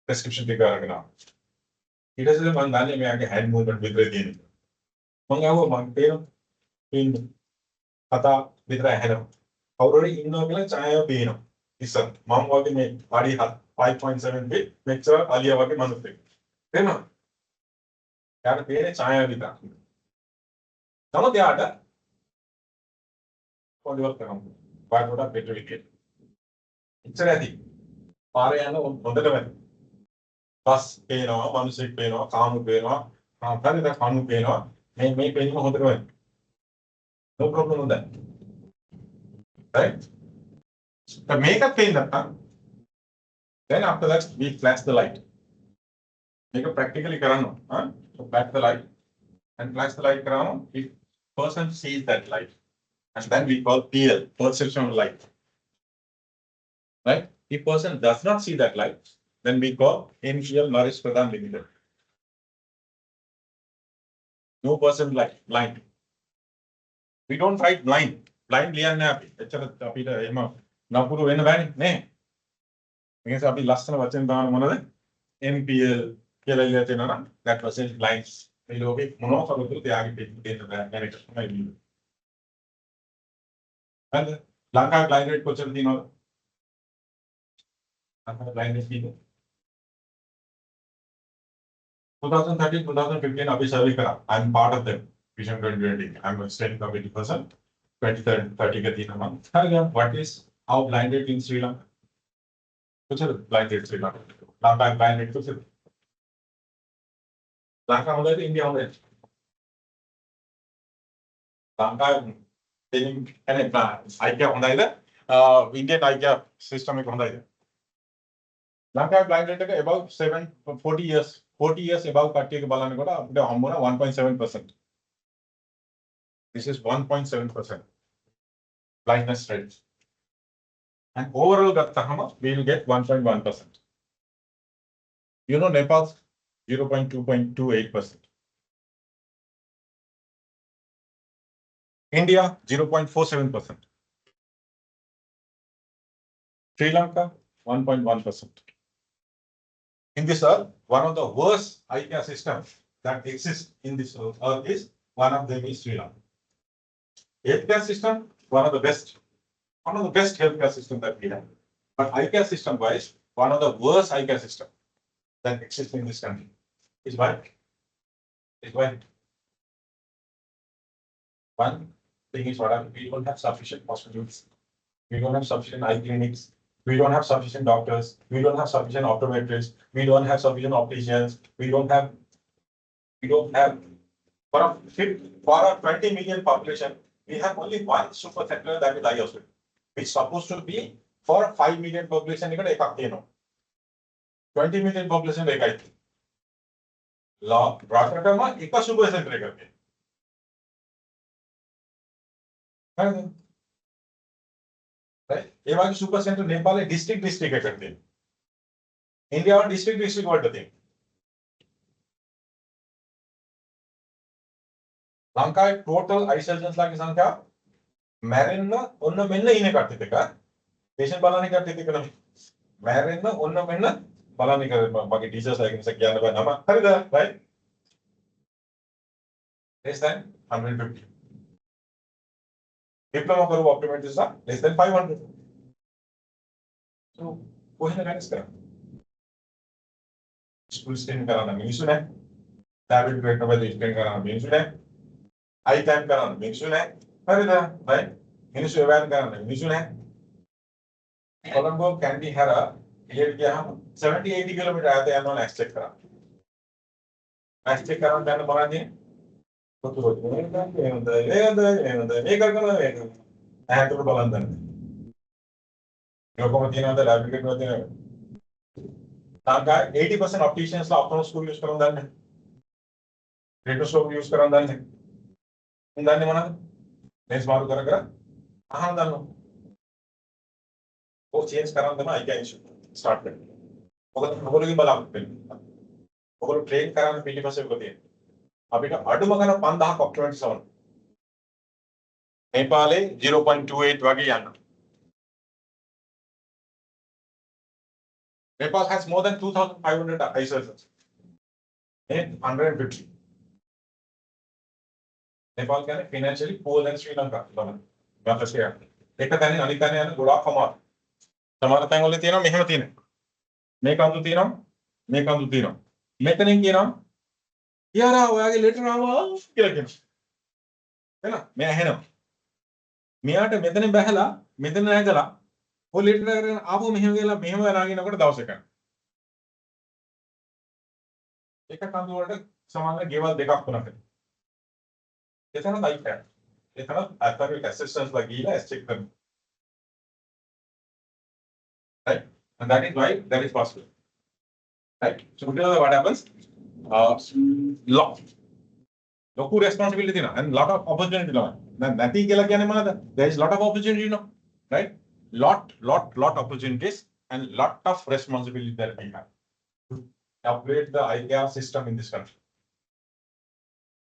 ප්‍රෙස්ක්‍රිප්ෂන් ටික අරගෙන ආවා. ඊට පස්සේ මම දන්නේ මෙයාගේ හැන්ඩ් මූව්මන්ට් විතරයි තියෙන්නේ. මම ආවෝ මම පේන කතා විතරයි ඇහෙනවා. කවුරු හරි ඉන්නවා කියලා ඡායාව පේනවා. ඉස්සර මම වගේ මේ අඩි 5.7 feet මෙච්චර අලියා වගේ මනුස්සෙක්. පේනවද? යාට පේන්නේ ඡායාව විතරක්. නමුත් යාට පොඩිවක් කරනවා. පාඩුවට බෙටර් විදියට. ඉච්චර ඇති. පාරේ යන හොඳට වැඩි. බස් පේනවා, මිනිස්සෙක් පේනවා, කාමු පේනවා, හරිද කණු පේනවා. මේ පේනම හොඳට වැඩි. No problem with that. Right? The makeup paint then after that we flash the light. Makeup practically karano. So flash the light and flash the light karano. If person sees that light, and then we call PL, perception of light. Right? If person does not see that light, then we call NPL Nourish Pradhan Limited. No person blind. We don't write blind. Blind ලියන්නේ අපි. එච්චර අපිට එහෙම නපුරු වෙන්න බෑනේ නේ. මේකස අපි ලස්සන වචන දාන මොනවද? NPL කියලා ඉල්ලලා තියෙනවා නම් that person is blind. මේ ලෝකේ මොනවා කරුත් එයාගේ පිට දෙන්න බෑ. මේක තමයි ලියන්නේ. හරිද? ලංකාවේ blind rate කොච්චර තියෙනවද? ලංකාවේ blind rate කීයද? 2013 2015 අපි survey කරා. I'm part of them. Vision 2020. I'm extending the 80%. 2030 ka tina month. What is how blind rate in Sri Lanka? What's the blind rate Sri Lanka? Lanka blind rate what's it? Lanka how that India how that? Lanka in any IKEA how that? Indian IKEA system how that? Lanka blind rate about 40 years above 40 ke balane koda apne hambona 1.7%. This is 1.7% blindness rate. And overall Gattahama, we will get 1.1%. You know, Nepal's 0.228%. India, 0.47%. Sri Lanka, 1.1%. In this earth, one of the worst eye care systems that exists in this earth is one of them is Sri Lanka. Healthcare system, one of the best healthcare system that we have. But eye care system wise, one of the worst eye care system that exists in this country. Is why? One thing is what we don't have sufficient hospitals, we don't have sufficient eye clinics, we don't have sufficient doctors, we don't have sufficient optometrists, we don't have sufficient opticians, we don't have for a 20 million population, we have only one super center, that is eye hospital. It's supposed to be for 5 million population, 20 million population एक super centre करके ये बाकी super centre Nepal district करते हैं India और district word थे Lanka total I surgeons की संख्या मैरिन उन्न मिन्न इन्हें करते थे का पेशेंट बाला नहीं करते थे क्या मैरिन उन्न मिन्न बाला नहीं करते बाकी टीचर्स लाइक इनसे क्या नंबर नंबर खरीदा राइट less than 150 diploma करो optometrist का less than 500 तो कोई ना करें इसका स्कूल स्टेन कराना मीन्स है टैबलेट रेट में स्टेन कराना मीन्स है आई टाइम कराना मीन्स है खरीदा राइट मीन्स एवेन कराना मीन्स है कोलंबो कैंडी हेरा ये क्या हम 70-80 किलोमीटर आते हैं नॉन एक्सचेक करा एक्सचेक कराना मैंने बना दिए Eighty percent opticians optical school use करूँ दाने, रेटोस्कोप use करूँ दाने, दाने मना, लेंस मारू करा, हाँ दानो, वो change करूँ दाना आई क्या इशू start कर, वो लोग बला वो लोग train कराने पीली बसे को दिए अभी का अडुमगना 10 optometrists Nepal 0.28 Wahge Yana Nepal has more than 2,500 eye surgeons in 150. Nepal can financially poorer than Sri Lanka. एक कहने अनिकाने याना गुड़ा कमार हमारा तंगोले तीनों मेहनती ने मैं कांतु तीनों मैं करेंगे किया ना यार आओ आगे लेटर आओ क्या है ना मैं है ना मैं आटे मेतने बहला मेतने नहीं चला वो लेटर अगर आप वो मेहम आगे ना कर दाव से कर एक काम तो वर्ड समाना गेवल देखा आपको ना फिर ये था ना लाइफ है ये था ना आपका भी असिस्टेंस लगी है चेक कर right and that is why that is possible right so what happens lot loku responsibility na and lot of opportunity na nothing kela kya nahi mana there is lot of opportunity no right lot opportunities and lot of responsibility that we have to upgrade the eye care system in this country.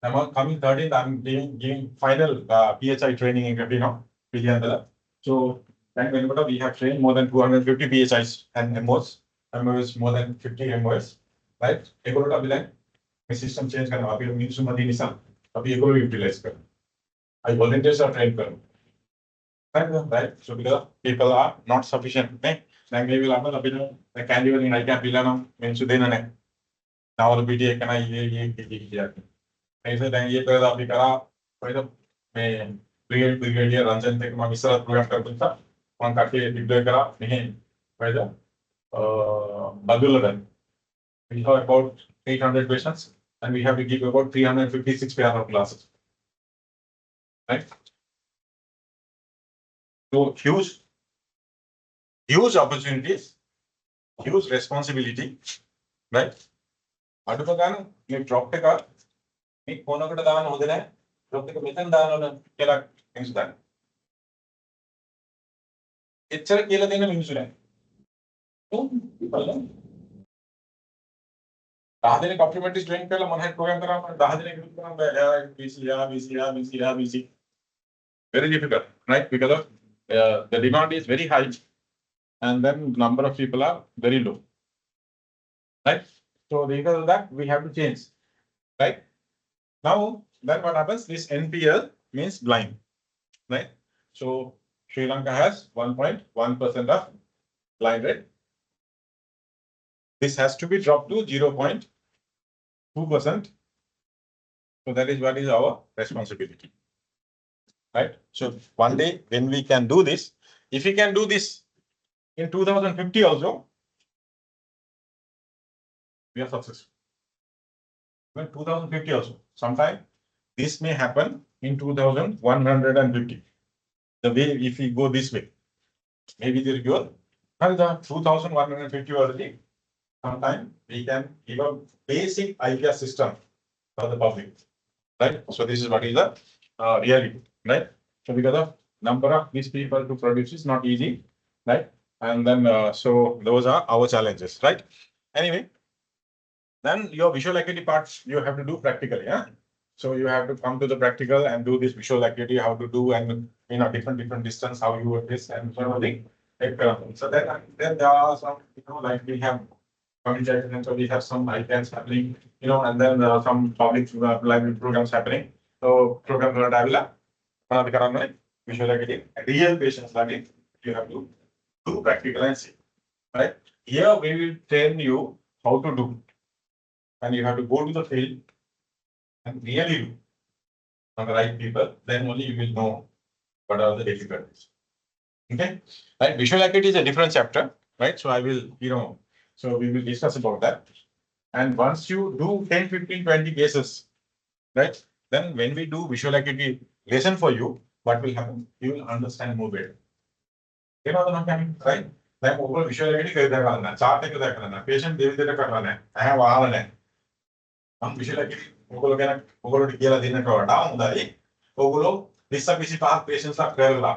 I'm coming 13th, I'm giving final PHI training in Katrina. So thank you, we have trained more than 250 PHIs and MOs more than 50 MOs, right? Ekolota bilang, my system change karna, abhi means sumati nisam, abhi ekolo utilize karna. I volunteers are trained karna. Right? So because people are not sufficient, right? Language will happen, abhi the candidate in eye care pilana means dena ne. Now the BTA kana ye ऐसे time ये कर अभी करा वैसे मैं brigadier Ranjan थे मैं Mishra programme करता था वहाँ काफी डिप्लॉय करा नहीं वैसे Bagularan we have about 800 patients and we have to give about 356 pair of glasses, right? So huge opportunities, huge responsibility, right? अडुपगान ये ड्रॉप टेका एक कोना कट दान होते हैं Proprio metan daano kela insudan. Echara kela dena insudan. Oh, pala. 10 दिन complementary strength पहला मन है प्रोग्राम करा 10 दिन ग्रुप करा BC. Very difficult, right? Because of the demand is very high and then number of people are very low, right? So because of that, we have to change, right? Now, then what happens? This NPL means blind, right? So Sri Lanka has 1.1% of blind rate. This has to be dropped to 0.2%. So that is what is our responsibility, right? So one day when we can do this, if we can do this in 2050 also, we are successful. Well, 2050 also. Sometime this may happen in 2150. The way if we go this way, maybe there go and the 2150 already. Sometime we can give a basic idea system for the public, right? So this is what is the reality, right? So because of number of these people to produce is not easy, right? And then so those are our challenges, right? Anyway, then your visual acuity parts you have to do practically, yeah. So you have to come to the practical and do this visual acuity, how to do and different distance, how you work this and sort of thing. So then there are some, like we have communication and so we have some items happening, and then some public library programs happening. So program visual acuity, real patients learning, you have to do practical and see, right? Here we will train you how to do. And you have to go to the field and really do on the right people, then only you will know what are the difficulties. Okay, right? Visual acuity is a different chapter, right? So I will, so we will discuss about that. And once you do 10, 15, 20 cases, right? Then when we do visual acuity lesson for you, what will happen? You will understand more better. You know what I'm right? Like overall visual acuity, patient, I have all हम visual acuity ඔගොල්ලෝ කියලා දෙන්නට වඩා හොඳයි. ඔගොල්ලෝ 20 25 patients ලා කරලා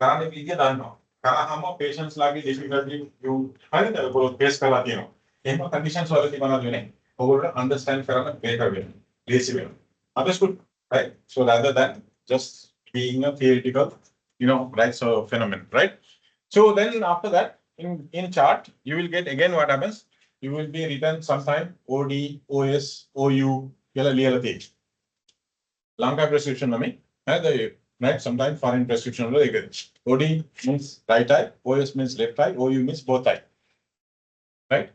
කරන්න විදිය දන්නවා. කරාම patients ලාගේ difficulty you හරිද ඔගොල්ලෝ face කරලා තියෙනවා. එහෙම conditions වල තිබුණාද වෙන්නේ. ඔගොල්ලෝ understand කරන්න better වෙනවා. easy වෙනවා. Understood, right? So rather than just being a theoretical, right? So phenomenon, right? So then after that, in chart, you will get again what happens. You will be written sometime OD, OS, OU, yellow page. Lanka prescription, right? Sometimes foreign prescription. OD means right eye, OS means left eye, OU means both eye. Right?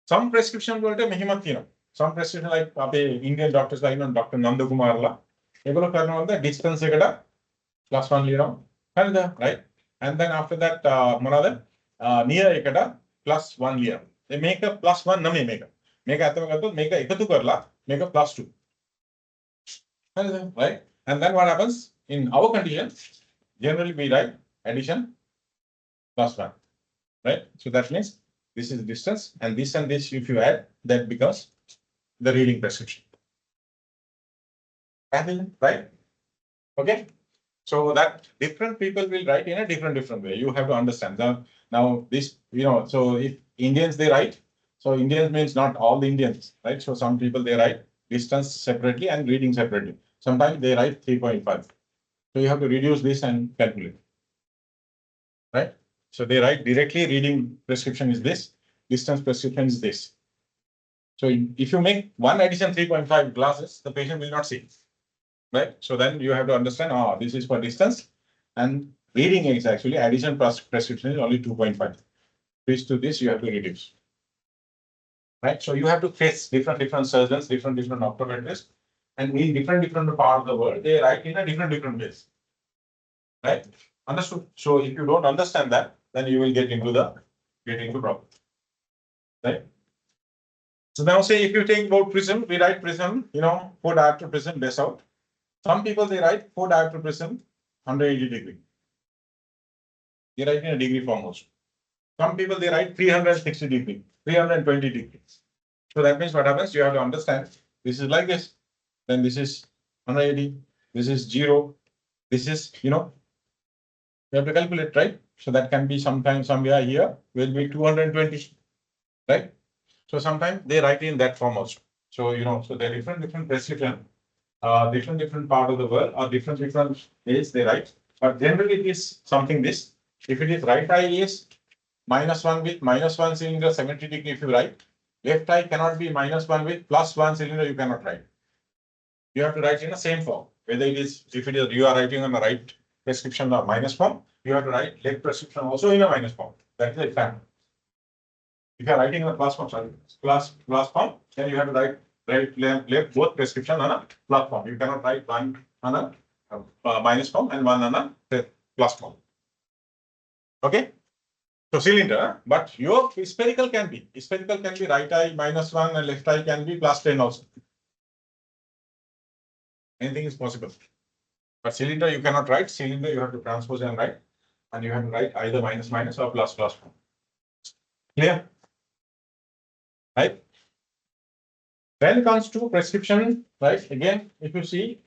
Some prescription some prescription like Indian doctors like Dr. Nandakumar distance +1 lira, right? And then after that, near +1 lira. They make a +1 na make a ekatu karla, make a +2. Right? And then what happens in our condition? Generally we write addition +1. Right? So that means this is distance and this if you add, that becomes the reading prescription. Right? Okay. So that different people will write in a different way. You have to understand. Now this, so if Indians they write, so Indians means not all the Indians, right? So some people they write distance separately and reading separately. Sometimes they write 3.5. So you have to reduce this and calculate. Right? So they write directly reading prescription is this, distance prescription is this. So if you make one addition 3.5 glasses, the patient will not see. Right? So then you have to understand, this is for distance and reading is actually addition plus prescription is only 2.5. This to this you have to reduce. Right? So you have to face different surgeons, different optometrists, and in different parts of the world, they write in a different ways. Right? Understood? So if you don't understand that, then you will get into problem. Right? So now say if you take about prism, we write prism, 4 diopter prism base out. Some people they write 4 diopter prism 180 degree. They write in a degree form also. Some people they write 360 degree, 320 degrees. So that means what happens? You have to understand this is like this, then this is 180. This is 0. This is, you have to calculate, right? So that can be sometime somewhere here will be 220, right? So sometimes they write in that form also. So, so there are different prescription, different part of the world or different ways they write. But generally it is something this. If it is right eye is -1 with -1 cylinder 70 degree if you write. Left eye cannot be -1 with +1 cylinder, you cannot write. You have to write in the same form. Whether it is, if it is you are writing on the right prescription or minus form, you have to write left prescription also in a minus form. That is the example. If you are writing in a plus form, sorry, plus form, then you have to write left both prescription on a plus form. You cannot write one on a minus form and one on a plus form. Okay. So cylinder, but your spherical can be right eye -1 and left eye can be +10 also. Anything is possible. But cylinder you cannot write. Cylinder you have to transpose and write, and you have to write either minus or plus form. Clear? Right? Then comes to prescription, right? Again, if you see,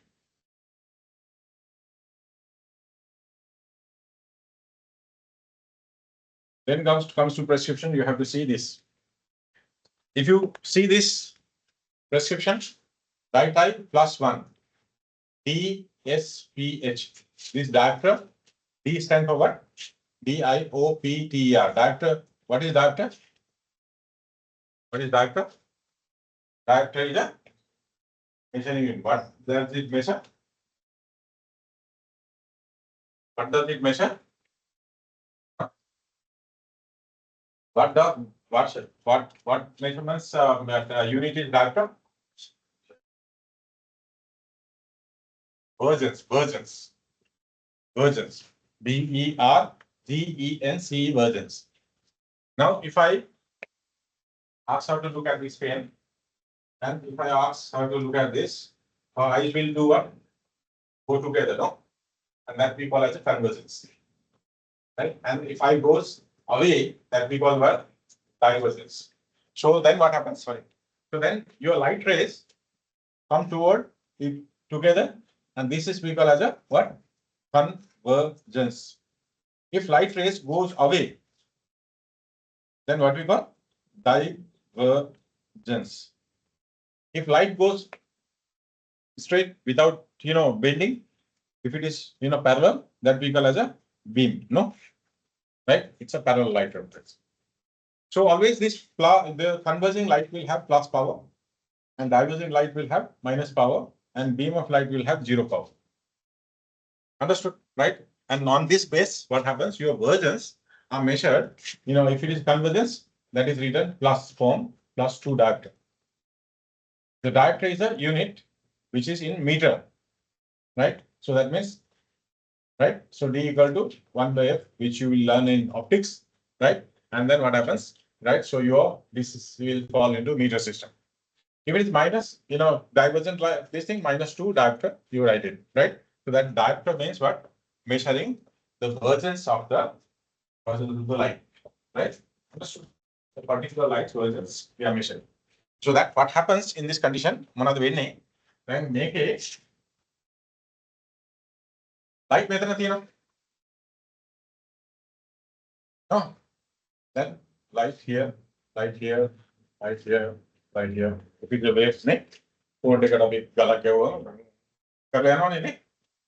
then comes to prescription, you have to see this. If you see this prescription, right eye +1, DSPH. This diopter, D stand for what? DIOPTER. Diopter. What is diopter? What is diopter? Diopter is a measuring unit. What does it measure? What does it measure? What measurements that unit is diopter? Versions. BERGENC versions. Now, if I ask her to look at this pen, and if I ask her to look at this, her eyes will do what? Go together, no? And that we call as a convergence. Right? And if I goes away, that we call what? Divergence. So then what happens? Sorry. So then your light rays come toward it together, and this is we call as a what? Convergence. If light rays goes away, then what we call? Divergence. If light goes straight without bending, if it is parallel, that we call as a beam. No, right? It's a parallel light ray. So always the converging light will have plus power, and diverging light will have minus power, and beam of light will have 0 power. Understood, right? And on this base, what happens? Your versions are measured. If it is convergence, that is written plus form +2 diopter. The diopter is a unit which is in meter, right? So that means, right? So D equal to 1/F, which you will learn in optics, right? And then what happens, right? So this will fall into meter system. If it is minus, divergent this thing -2 diopter, you write it, right? So that diopter means what? Measuring the vergence of the light, right? The particular light vergence we are measuring. So that what happens in this condition, then make a light method. No. Then light here, light here, light here, light here. If it's a wave snake,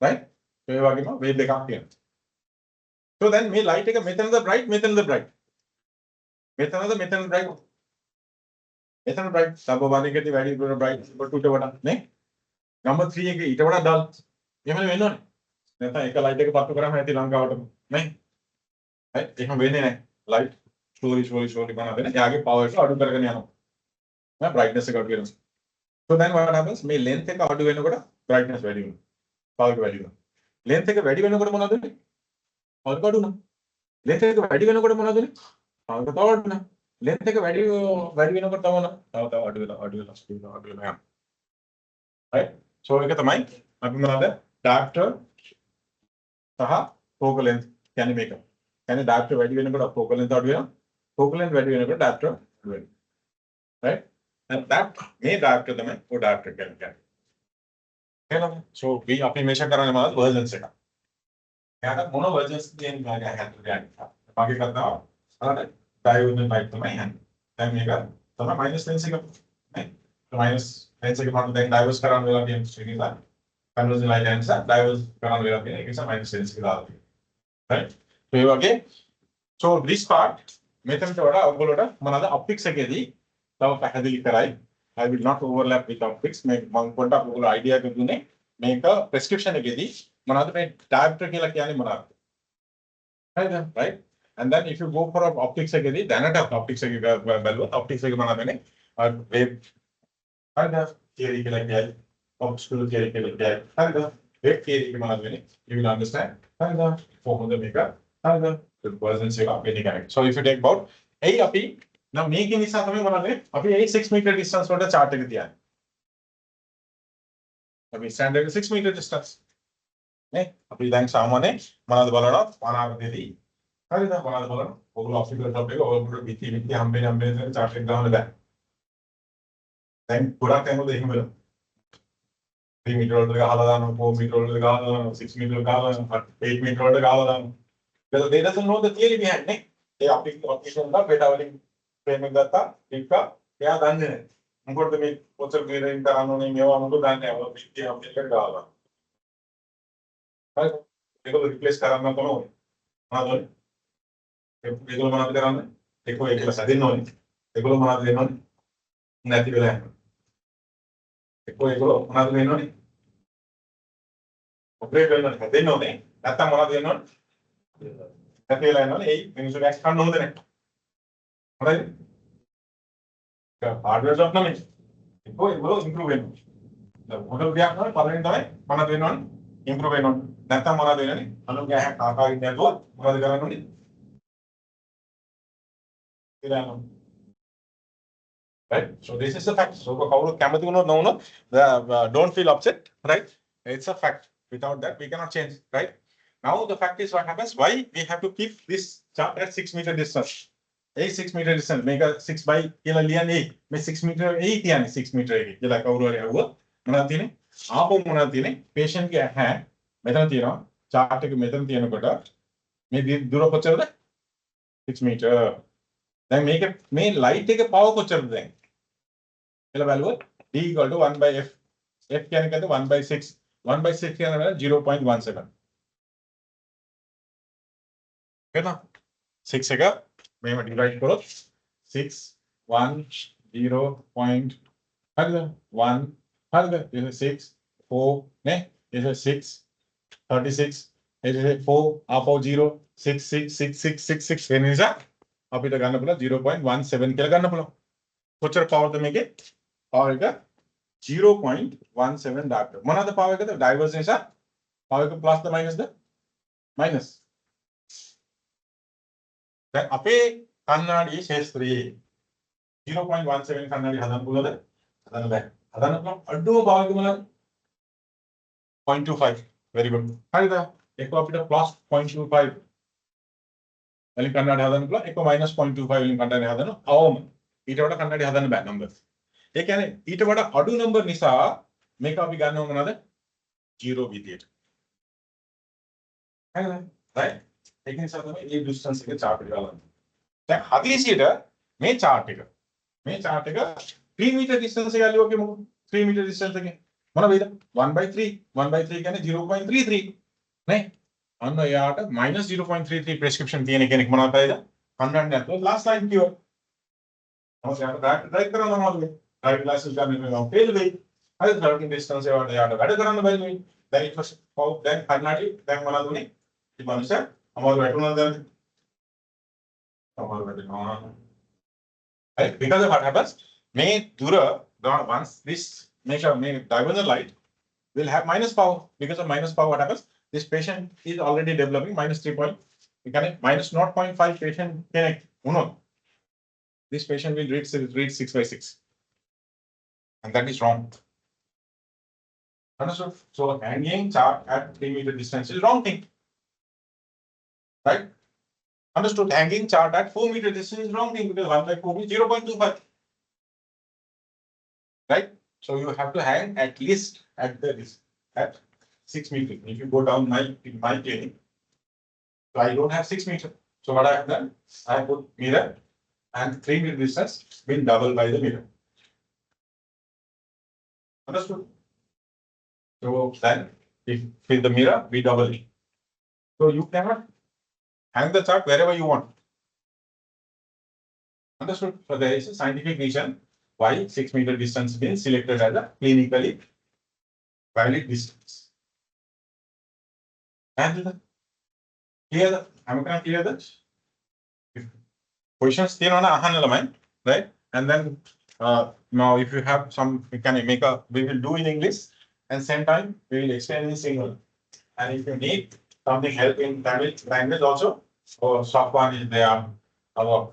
right? So then me light take a method the bright. Method bright. Sabobani get the value to the bright, but to the number 3 it dull. You know, Neta light take a particular langa out. Right? If I'm light, slowly bana dena. Aage power is auto karke nahi aano. Brightness se cut. So then what happens? May length take auto venu brightness value, power value. Length take value venu bana dene. Aur ka na. Length take value venu bana dene. Aur ka na. Length take value venu bana. Audio. Right? So eka tamai. Api mana diopter saha focal length can you make up? Can you diopter value venu focal length audio? Focal length value venu diopter value. Right? And that may diopter the diopter can. है ना? So we अपनी measure कराने वाला version से का क्या था mono versions के इन क्या है तो क्या था बाकी करता हूँ अरे diode में बाइक तो मैं है टाइम ये कर तो मैं -10 से कम नहीं तो -10 से कम तो दें diode कराने वाला भी हम स्ट्रिंग था conversion लाइन है ना diode कराने वाला भी है कि सब -10 से डाल दिया right तो ये वाके so this part मेथड थोड़ा अवगुलोड़ा मनादा optics के दी तब पहले लिख कर आई I will not overlap with optics. मैं मंगकोटा को idea के दूने मैं का prescription के दी मनाते मैं diopter के लग यानी मनाते right and then if you go for optics के दी then at optics के बैलवा optics के मनाते ने और wave है theory के लग यानी obscure theory के लग यानी है wave theory के मनाते ने you will understand है for the maker है the person से आप नहीं करेंगे so if you take about A अभी ना मे के निशा हमें बना दे अभी यही 6 मीटर डिस्टेंस वाला चार्ट के दिया है अभी स्टैंडर्ड 6 मीटर डिस्टेंस नहीं अभी दैन सामने मनाद बोलना पाना कर दी अरे ना मनाद बोलना वो ऑप्टिकल शॉप पे और पूरा बीती बीती हम पे से चार्ट एग्जाम ले दैन पूरा टाइम देखिए मेरा 3 मीटर वाला का हाल दानो 4 मीटर वाला का हाल दानो 6 मीटर का हाल दानो 8 मीटर वाला का हाल दानो because they doesn't know the theory behind नहीं ये ऑप्टिकल का बेटा वाली फ्रेम करता इसका क्या दान है हमको तो मैं पोचर के इन करानो नहीं मेवा हमको दान है वो बीती हमने कर डाला है देखो रिप्लेस कराना तो नो हाँ तो देखो मना कराना देखो एक क्लास दिन नो देखो मना देना नहीं बेला है देखो एक मना देना नहीं ऑपरेट करना है दिन नो नहीं नत्ता मना देना नहीं बेला है ना यही इनसे बैक खान नो देना राइट हार्डवेयर जॉब ना नहीं देखो एक इंप्रूव है होटल दिया ना पालन तो है मना देना इंप्रूव है ना नत्ता मना देना नहीं हम लोग क्या है काका इंडिया को मना देना नहीं right? So this is the fact. So how can no, don't feel upset, right? It's a fact. Without that, we cannot change, right? Now the fact is what happens. Why we have to keep this chart at 6 meter distance? A 6 meter distance. Make a 6 by kila lian a. Make 6 meter 8 yani 6 meter a. Kila kauru area हुआ. मनाती ने. आपो मनाती ने. Patient क्या है? मेथन तीनो. Chart के मेथन तीनो कोटा. मैं दूर को चल रहा 6 meter. Then make it. मैं light के power को चल रहे हैं. value d equal to 1 by f f क्या निकलता है 1 by 6 1 by 6 क्या निकलता है 0.17 है ना 6 से का मैं डिवाइड करो 6 1 0 पॉइंट हर 1 हर ये 6 4 ने ये 6 36 ये 4 आप 0 6 6 6 6 6 6 है नहीं सा अभी तक करना पड़ा 0.17 क्या करना पड़ा सोचर पावर तो में के पावर का 0.17 diopter. Mana the power का divergence है power का plus the minus the minus. Then अपे कन्नाडी क्षेत्र 0.17 कन्नाडी हदन बोला दे हदन बे हदन अपना अड्डो power का मतलब 0.25 very good. है इधर एक को अपना plus 0.25 वाली कन्नाडी हदन बोला एक को minus 0.25 वाली कन्नाडी हदन आओ इटे वाला कन्नाडी हदन बे numbers. ये क्या है इटे वाला अड्डो number निसा मेक अप गाने होंगे ना दे 0 with it. है ना राइट लेकिन साथ में ये डिस्टेंस के चार्ट निकालना है हाथी सीटा मैं चार्ट का 3 मीटर डिस्टेंस से गाली ओके 3 मीटर डिस्टेंस के mana beda 1 by 3 क्या 0.33 नहीं अन्ना यार -0.33 प्रिस्क्रिप्शन दिए ने बनाता है 100 ने तो लास्ट लाइन की और हम यहाँ ड्राइव करना मालूम है ड्राइव क्लासेस करने में हम फेल गई अरे 13 डिस्टेंस है और यार गाड़ी करना भाई नहीं then it was then finally then mana duni di manusia amar betu na then amar betu na right because of what happens may dura once this make a may diagonal light will have minus power because of minus power what happens this patient is already developing minus 3 point you can minus 0.5 patient can uno this patient will read 6 by 6 and that is wrong. Understood? So hanging chart at 3 meter distance is wrong thing. Right? Understood? Hanging chart at 4 meter distance is wrong thing because 1 by 4 is 0.25. Right? So you have to hang at least at the at 6 meters. If you go down my clinic, so I don't have 6 meters. So what I have done, I put mirror and 3 meter distance been doubled by the mirror. Understood? So then if with the mirror, we double it. So you cannot hang the chart wherever you want. Understood? So there is a scientific reason why 6 meter distance been selected as a clinically valid distance. And here, I'm going to clear that. Questions still on a mind, right? And then now if you have some, we can make a, we will do in English and same time we will explain in single. And if you need something help in Tamil language also, or soft one is there, our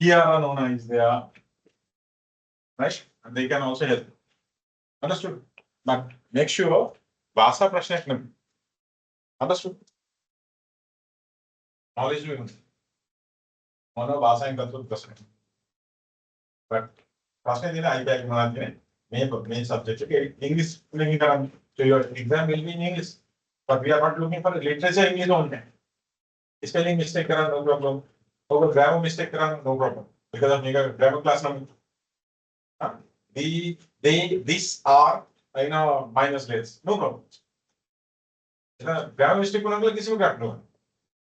Kiara Nona is there, right? And they can also help. Understood? But make sure Vasa Prashna. Understood? Knowledge we want. Mono Vasa and Katul Prashna. But Prashna dina I beg Manatine, main subject. English so your exam will be in English. But we are not looking for literature English only. Spelling mistake, no problem. Over grammar mistake, no problem. Because of grammar class number. These are minus letters. No problem. Grammar mistake को number किसी को काट लो.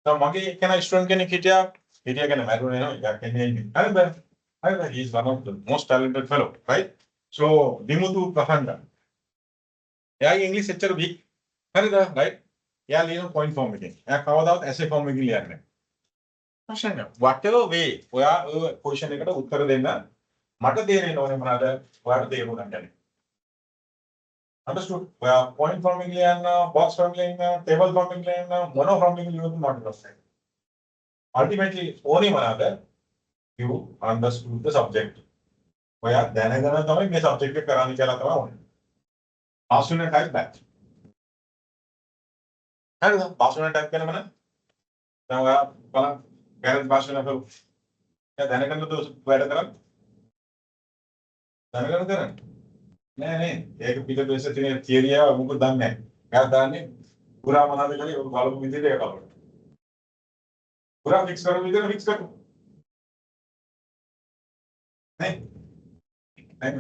तो मगे can I student can Kitia can matter and he is one of the most talented fellow, right? So Dimutu Kahanda. Yeah, English lecture week. Right? Yeah, little point form again. Yeah, covered out essay form again. Whatever way, we are question Uttara Dena, Mata Dene no another, what they would understand. Understood? We are point forming and box forming, table forming, mono forming, you will not understand. Ultimately, only one other, you understood the subject. We are then again the subject Karani Kala. Asuna type back. Hello, Asuna type Kanamana. Now, parents Basuna. Then again, those better. Then again, नहीं एक पीछे तो ऐसे theory है और मुझको दम है क्या दान नहीं पूरा बना देगा ये वालों को विधि देगा पूरा फिक्स करो विधि फिक्स करो नहीं नहीं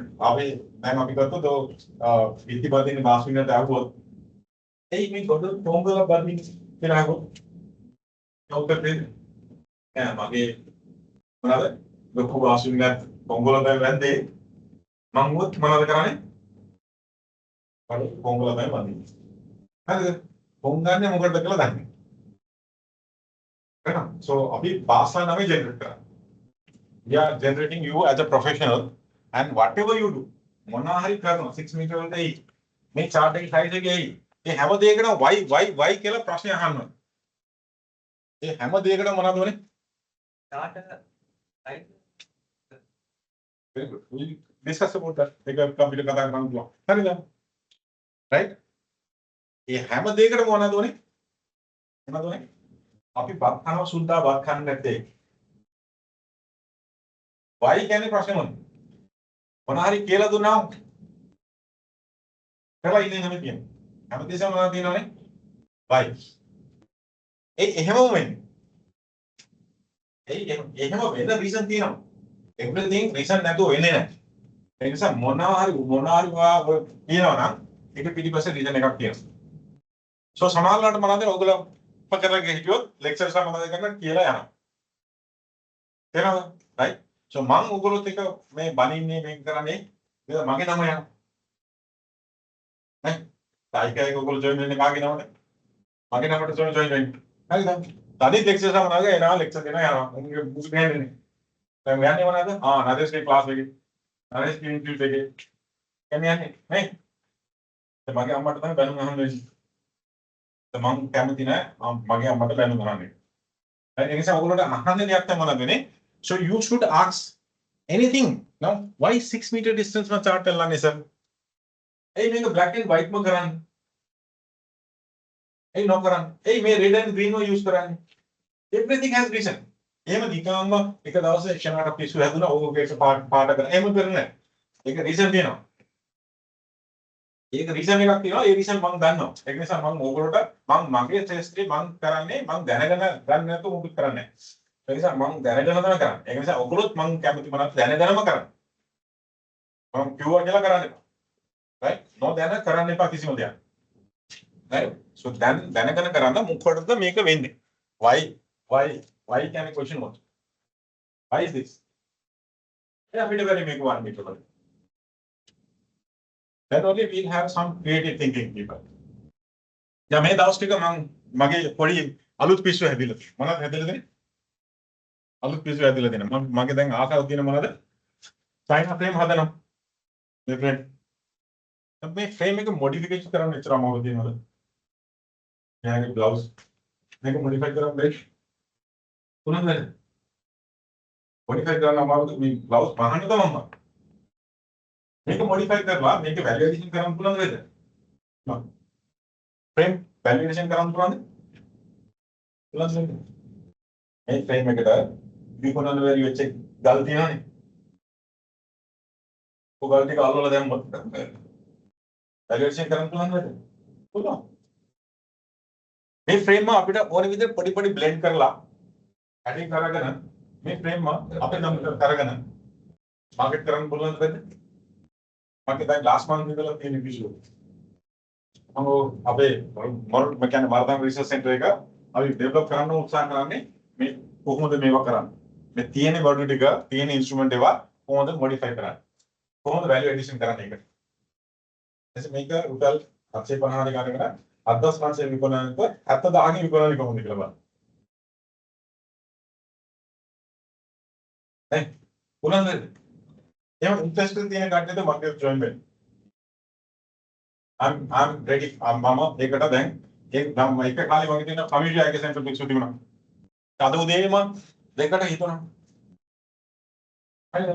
अभी करते तो इतनी बात नहीं बात सुनने टाइम हो एक मिनट करते तो कौन सा बात नहीं फिर आगो क्या उत्तर दे क्या आगे बना दे तो खूब बात सुनने कौन सा टाइम रहते मंगूत बना दे कराने Pongola by money. Pongan Mogar the Kaladani. So, Abi Basa Nami generator. We are generating you as a professional, and whatever you do, Monahari Karno, 6 meter day, make charting size again. They have a day why kill a Prasha Hammer? They hammer the Monadoni? Very good. We'll discuss about that. Take a computer block. Right? ये hammer देकर मोना दोने अभी बात खाना सुनता बात खान करते Y क्या नहीं प्रश्न मोनारी केला तो नाउ कला इन्हें हमें किया हमें देशा मोना दिनों ने वाई एक हेमो में ना रीजन तीनों everything reason ना तो इन्हें ना ऐसा मोनारी वो ये ना एक 50% रीजन एक आप किया सो समाल नाट मना दे ओगला पकड़ के हिटियो लेक्चर सा मना दे करना किया है ना तेरा राइट सो मांग ओगलो ते का मैं बानी ने मैं करा नहीं मेरा मांगे नाम है नहीं ताई का एक ओगलो जॉइन ने मांगे नाम है मांगे नाम तो जॉइन है ना दादी लेक्चर सा मना गया ना लेक्चर देना यार उनके बुक दे नहीं तो मैं नहीं मना था हां नरेश के क्लास लेके नरेश की इंटरव्यू लेके क्या नहीं तो मागे अम्मा तो बैनु हम नहीं तो मांग क्या मत ना मागे अम्मा तो बैनु बनाने लेकिन ऐसा ओगलो आहाने नहीं आता मना देने so you should ask anything now why 6 meter distance में चार्ट चलना नहीं सर ए मैं ब्लैक एंड व्हाइट में करान ए नो करान ए मैं रेड एंड ग्रीन में यूज करान everything has reason ये मैं दिखाऊंगा एक दाव से शनारा पीसू है तो ना वो कैसे पार्ट अगर ए मैं करना है एक रीजन भी ना ඒක රීසන් එකක් තියෙනවා. ඒ රීසන් මම දන්නවා. ඒක නිසා මම ඕගොල්ලෝට මම මගේ ටෙස්ට් එක මම කරන්නේ මම දැනගෙන දන්නේ නැතුව මොකද කරන්නේ. ඒ නිසා මම දැනගෙන තමයි කරන්නේ. ඒක නිසා ඕගොල්ලොත් මම කැමති මොනවද දැනගෙනම කරන්න. මම කිව්වා කියලා කරන්න එපා. right? නොදැන කරන්න එපා කිසිම දෙයක්. right? so දැනගෙන කරන්න මොකටද මේක වෙන්නේ? why can a question what? Why is this? Yeah, අපිට බැරි මේක වань මේක බලන්න. Then only we'll have some creative thinking people. දැන් මේ දවස් ටික මම මගේ පොඩි අලුත් පිස්සු හැදිලා තියෙනවා. මොනවද හැදිලා තියෙන්නේ? අලුත් පිස්සු හැදිලා තියෙනවා. මගේ දැන් ආසාව තියෙන මොනවද? චයිනා ෆ්‍රේම් හදනවා. මේ ෆ්‍රේම්. මේ ෆ්‍රේම් එක මොඩිෆිකේෂන් කරන්න එච්චර අමාරු තියෙනවද? මෙයාගේ බ්ලවුස් මේක මොඩිෆයි කරන්න බැරි. පුළුවන් නේද? මොඩිෆයි කරන්න අමාරුද? මේ බ්ලවුස් වහන්න තමයි මම. මේක මොඩිෆයි කරලා මේක වැලිඩේෂන් කරන්න පුළුවන් නේද? फ्रेम वैलिडेशन करना පුළුවන්ද? පුළුවන් නේද? මේ ෆ්‍රේම් එකට විකුණන වැරි වෙච්ච ගල් තියෙනවනේ. ඔය ගල් ටික අල්ලලා දැම්මොත් වැලිඩේෂන් කරන්න පුළුවන් නේද? පුළුවන්. මේ ෆ්‍රේම් එක අපිට ඕන විදිහට පොඩි පොඩි බ්ලෙන්ඩ් කරලා ඇඩින් කරගෙන මේ ෆ්‍රේම් එක අපේ නම් කරගෙන මාකට් කරන්න පුළුවන් නේද? මම දැන් ලාස්ට් මන්ත් ඉඳලා තියෙන විෂුව අපේ මොරටු කියන්නේ මරදාන රිසර්ච් සෙන්ටර් එක අපි ඩෙවලොප් කරන්න උත්සාහ කරන්නේ මේ කොහොමද මේවා කරන්නේ මේ තියෙන බඩු ටික තියෙන ඉන්ස්ට්‍රුමන්ට් ඒවා කොහොමද මොඩිෆයි කරන්නේ කොහොමද වැලියු ඇඩිෂන් කරන්නේ ඒක එතකොට මේක රුපියල් 750 ගණනකට අද්දස් මාසෙ විකුණනකොට 70000 විකුණන්නේ කොහොමද කියලා බලන්න නේ උනන්ද එහෙනම් ඉන්ට්‍රස්ට් තියෙන කට්ටියද මගේ ජොයින් වෙන්න I'm ready. මම ඒකට දැන් ඒක කාලේ වගේ තියෙන කමියුනිටි ආයක සෙන්ටර් පික්ස් තිබුණා. අද උදේ මම දෙකට හිතුණා. හරිද?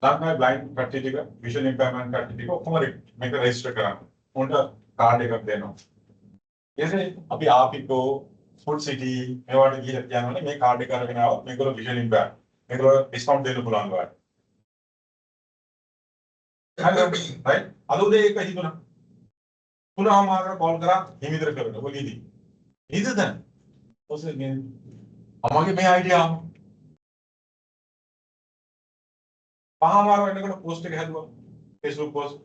ළඟයි බ්ලයින්ඩ් කට්ටිය ටික, විෂන් ඉම්පයර්මන්ට් කට්ටිය ටික ඔක්කොම මේක රෙජිස්ටර් කරන්න. උන්ට කාඩ් එකක් දෙනවා. ඊටසේ අපි ආපිකෝ, ෆුඩ් සිටි මේවට ගිහලා කියනවනේ මේ කාඩ් එක අරගෙන ආවොත් මේගොල්ලෝ විෂන් ඉම්පයර්ඩ්. මේගොල්ලෝ ඩිස්කවුන්ට් දෙන්න පුළුවන් ඔයාලට. හරිද? right? අද උදේ ඒක හිතුණා. पुनः हमारा कॉल करा हिमिद्र करना वो लीदी इधर था उसने हमारे में आइडिया कहाँ हमारा इन्हें को पोस्ट के हेल्प फेसबुक पोस्ट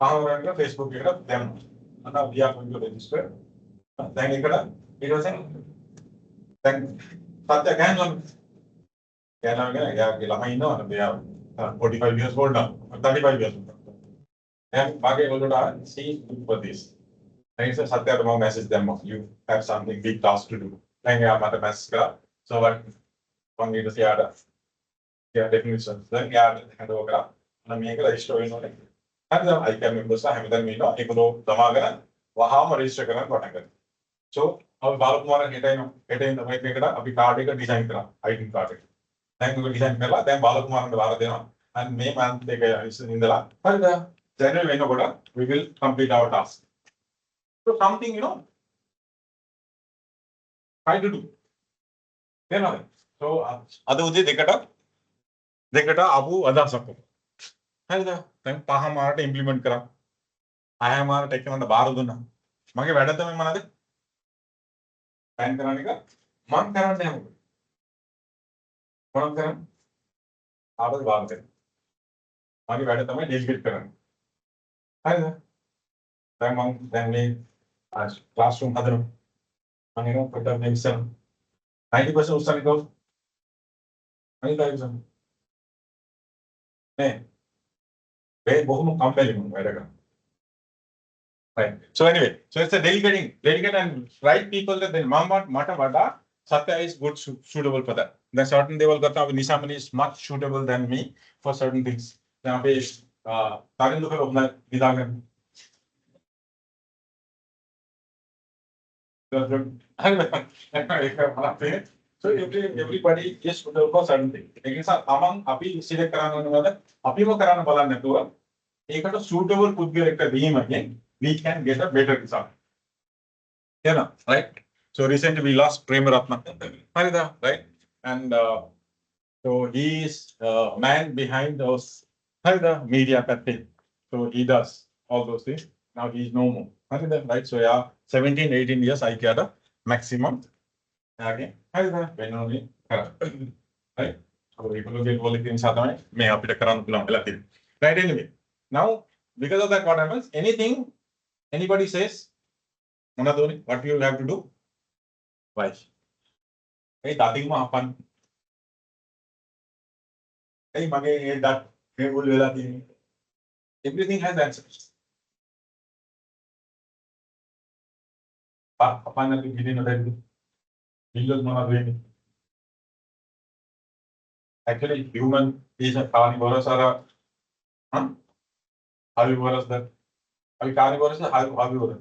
कहाँ हमारा इनका फेसबुक के हेल्प देम अन्ना दिया को रजिस्टर देंगे कड़ा इधर से देंग सत्या क्या कि लम्हा इन्नो अन्ना दिया 45 years old ना 35 years old and Bage Oloda, see for this. Thanks for Satya to message them of you have something big task to do. Thank you, Mata Maska. So what one need to see other definitions. Then yeah, hand over. And make a story on it. And the I can remember some than me no, Ekudo, Damagana, Waham register and whatever. So our Balapur and get in the way maker, a Picardic design ID card. Then we design Mela, then Balapur and the Varadena, and may man take a in the lab. General we will complete our task. So something try to do. Then so other ude dekata abu ada sako. Haida then paha marata implement kara. Aya mara take on the bar dunna. Mage වැඩ තමයි මොනවද? plan කරන එක මම කරන්නේ නැහැ. මොනවද කරන්නේ? ආවද වාර කරන්නේ. මගේ වැඩ තමයි delegate කරන්නේ. හරිද? දැන් මේ classroom හදනවා. මම එනවා පොඩ්ඩක් මේ ඉස්සන 90% උස්සන්නේ කවුද? අනිත් අය උස්සන්නේ. නේ. මේ බොහොම කම්පැලි මම වැඩ කරනවා. Right. So anyway, so it's a delegate and right people that then mata vada Satya is good suitable for that. Then certain they will get Nisamani is much suitable than me for certain things. Now Tarin look at Nidagan. So everybody is suitable for certain things. Among Api select Api Karana Balan network, take a suitable could be a beam again, we can get a better result. Yeah, right? So recently we lost Premaratna, right? And so he is man behind those the media campaign. So he does all those things. Now he is no more. Right? So yeah, 17, 18 years I get a maximum. Okay. Right? So we will get all the things may have to right anyway. Now, because of that, what happens? Anything anybody says, what you have to do? Why? Hey, nothing more happen. Hey, that everything has answers. Actually, human is a carnivorous or a herbivorous that. Carnivorous is herbivorous.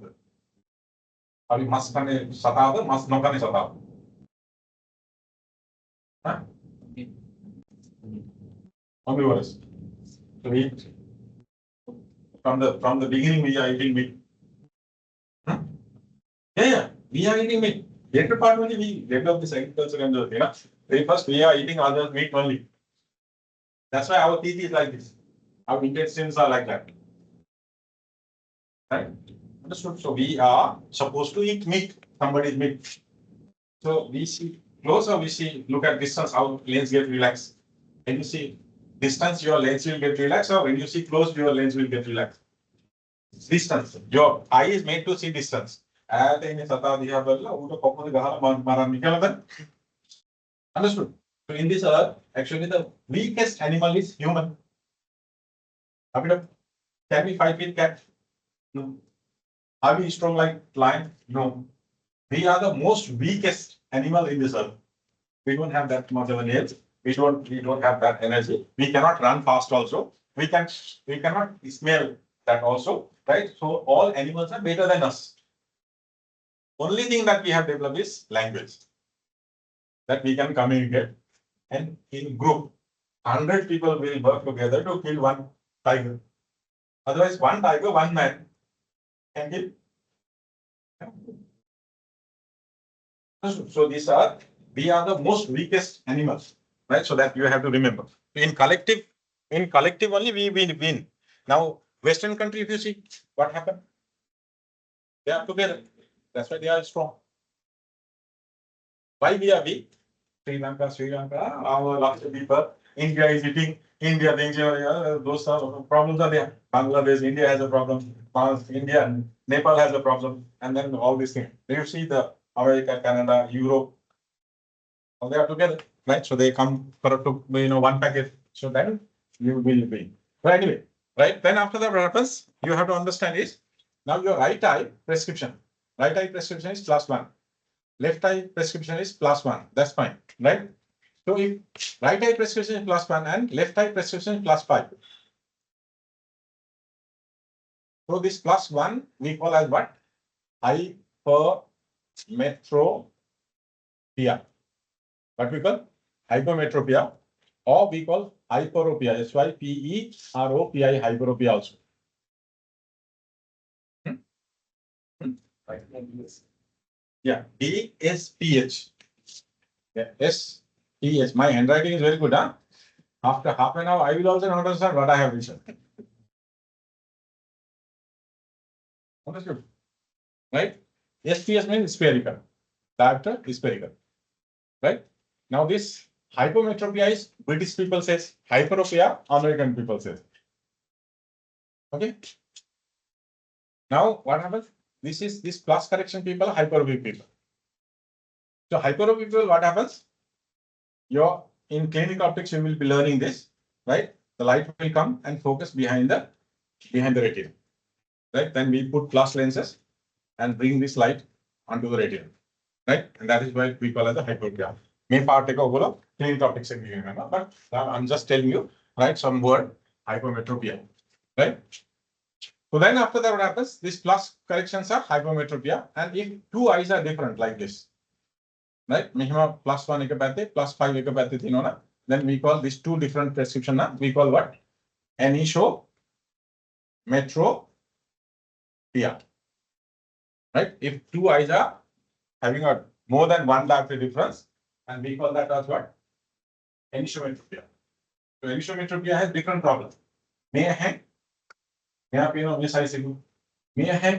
Must sata, must no sata. Omnivorous. So we from the beginning we are eating meat. Yeah, we are eating meat. Later part only we develop this agriculture and first we are eating other meat only. That's why our teeth is like this. Our intestines are like that. Right? Understood? So we are supposed to eat meat. Somebody's meat. So we see closer, we see, look at distance, how lens get relaxed. When you see distance, your lens will get relaxed, or when you see close, your lens will get relaxed. Distance. Your eye is made to see distance. Understood. So in this earth, actually the weakest animal is human. Can we fight with cat? No. Are we strong like lion? No. We are the most weakest animal in this earth. We don't have that much of a nails. We don't have that energy. We cannot run fast also. We cannot smell that also, right? So all animals are better than us. Only thing that we have developed is language. That we can communicate. And in group, 100 people will work together to kill one tiger. Otherwise, one tiger, one man can kill. So we are the most weakest animals, right? So that you have to remember. In collective only we win. Now, Western country, if you see what happened, they are together. That's why they are strong. Why we are weak? Sri Lanka, our lots of people. India is eating. India thinks those are problems are there. Bangladesh, India has a problem. India, Nepal has a problem, and then all these things. You see the America, Canada, Europe, all they are together, right? So they come for one packet. So then you will be. So anyway, right? Then after that, what happens? You have to understand is now your right eye prescription. Right eye prescription is +1. Left eye prescription is +1. That's fine, right? So if right eye prescription is +1 and left eye prescription is +5. So this +1 we call as what? Hypermetropia. What we call? Hypermetropia, or we call hyperopia. Hyperopia, hyperopia also. Right. Yeah, DSPH. Yeah, SPH. My handwriting is very good, huh? After half an hour, I will also not understand what I have written. Understood? Right? SPH means spherical. Diameter is spherical. Right? Now this hypometropia is British people says, hyperopia American people says. Okay. Now what happens? This is this plus correction people, hyperopic people. So hyperopic people, what happens? In clinical optics, you will be learning this, right? The light will come and focus behind the retina. Right? Then we put plus lenses and bring this light onto the retina. Right? And that is why we call it the hyperopia. Main part take over clinical optics, but I'm just telling you, right? Some word hypometropia. Right? So then after that, what happens? These plus corrections are hypometropia. And if two eyes are different like this, right? Minimum +1 ecopathy, +5 ecopathy, then we call these two different prescription. We call what? Anisometropia. Right? If two eyes are having a more than one diopter difference, and we call that as what? Anisometropia. So anisometropia has different problems. May I hang? මෙයා පේනවා මේ size එක. මෙයා hand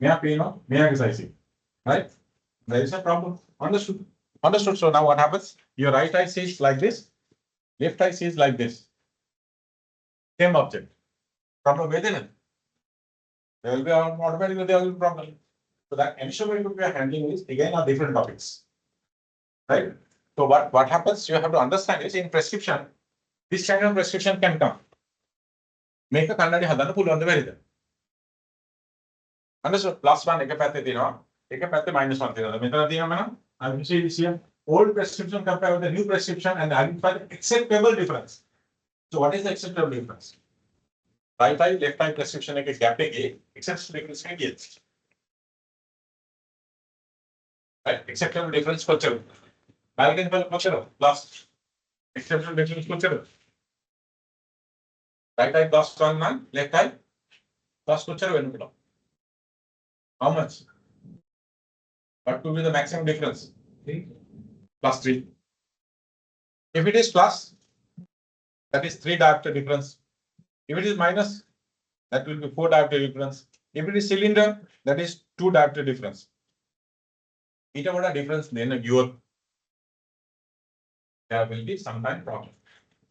මෙයා පේනවා මෙයාගේ size එක. Right? There is a problem. Understood? Understood. So now what happens? Your right eye sees like this, left eye sees like this. Same object. Problem within it. There will be automatically there will be problem. So that instrument we are handling is again are different topics. Right? So what happens? You have to understand is in prescription, this kind of prescription can come. Make a kannadi hadana පුළුවන් ද බැරිද? Understood? +1 එක පැත්තේ තියෙනවා. එක පැත්තේ -1 තියෙනවා. මෙතන තියෙනවා නම් I will say this here. Old prescription compared with the new prescription and identify the acceptable difference. So what is the acceptable difference? Right eye, left eye prescription එක gap එකේ acceptable difference කියන්නේ. Right? Acceptable difference කොච්චරද? Balance කොච්චරද? Plus acceptable difference කොච්චරද? Right eye +1 නම් left eye plus කොච්චර වෙන්න පුළුවන්? How much? What will be the maximum difference? 3. +3. If it is plus, that is 3 diopter difference. If it is minus, that will be 4 diopter difference. If it is cylinder, that is 2 diopter difference. ඊට වඩා difference දෙන්න ගියොත් there will be some kind of problem.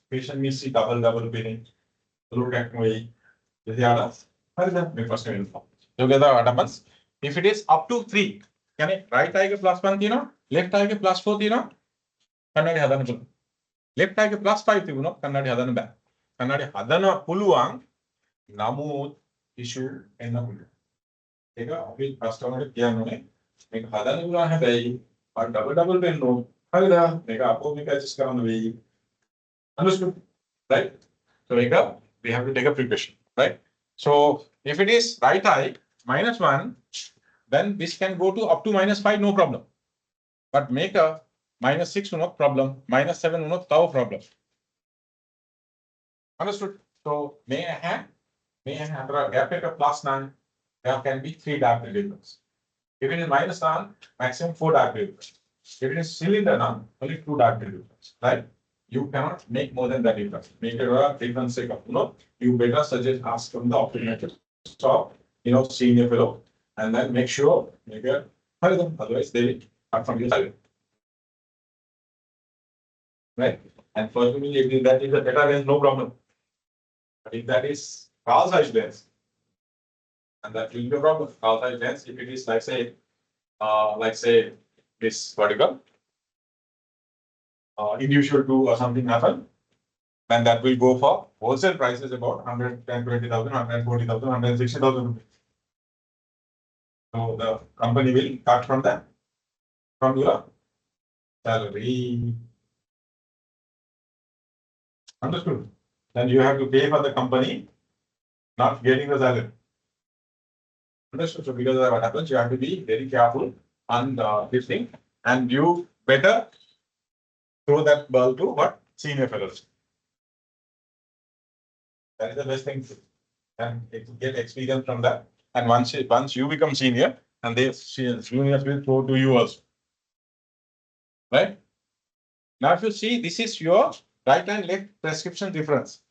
Patient may see double pinning. Look at me. Together what happens? If it is up to 3, can it right eye +1 තියෙනවා, left eye +4 තියෙනවා, කන්නඩි හදන්න පුළුවන්. Left eye +5 තිබුණොත් කන්නඩි හදන්න බෑ. කන්නඩි හදන්න පුළුවන් නමුත් issue එන්න පුළුවන්. ඒක අපි කස්ටමර්ට කියන්නේ මේක හදන්න පුළුවන් හැබැයි අර double වෙන්න ඕන. හරිද? මේක අපෝ මේක adjust කරන්න වෙයි. Understood? Right? So we have to take a precaution, right? So if it is right eye -1, then this can go to up to -5, no problem. But make a -6 no problem, -7 no problem. Understood? So may I have a gap at a +9, there can be 3 diopter difference. If it is -9, maximum 4 diopter difference. If it is cylinder now, only 2 diopter difference, right? You cannot make more than that difference. Make a difference, you better suggest ask from the optometrist, stop, senior fellow, and then make sure, otherwise they will cut from your side. Right? And fortunately, if that is a better lens, no problem. But if that is Carl size lens, and that will be a problem. Carl size lens, if it is like say this vertical, unusual 2 or something happen, then that will go for wholesale prices about 120,000, 140,000, 160,000 rupees. So the company will cut from that, from your salary. Understood? Then you have to pay for the company not getting the salary. Understood? So because of what happens, you have to be very careful on this thing, and you better throw that ball to what? Senior fellows. That is the best thing. And get experience from that. And once you become senior, and they juniors will throw to you also. Right? Now, if you see, this is your right and left prescription difference.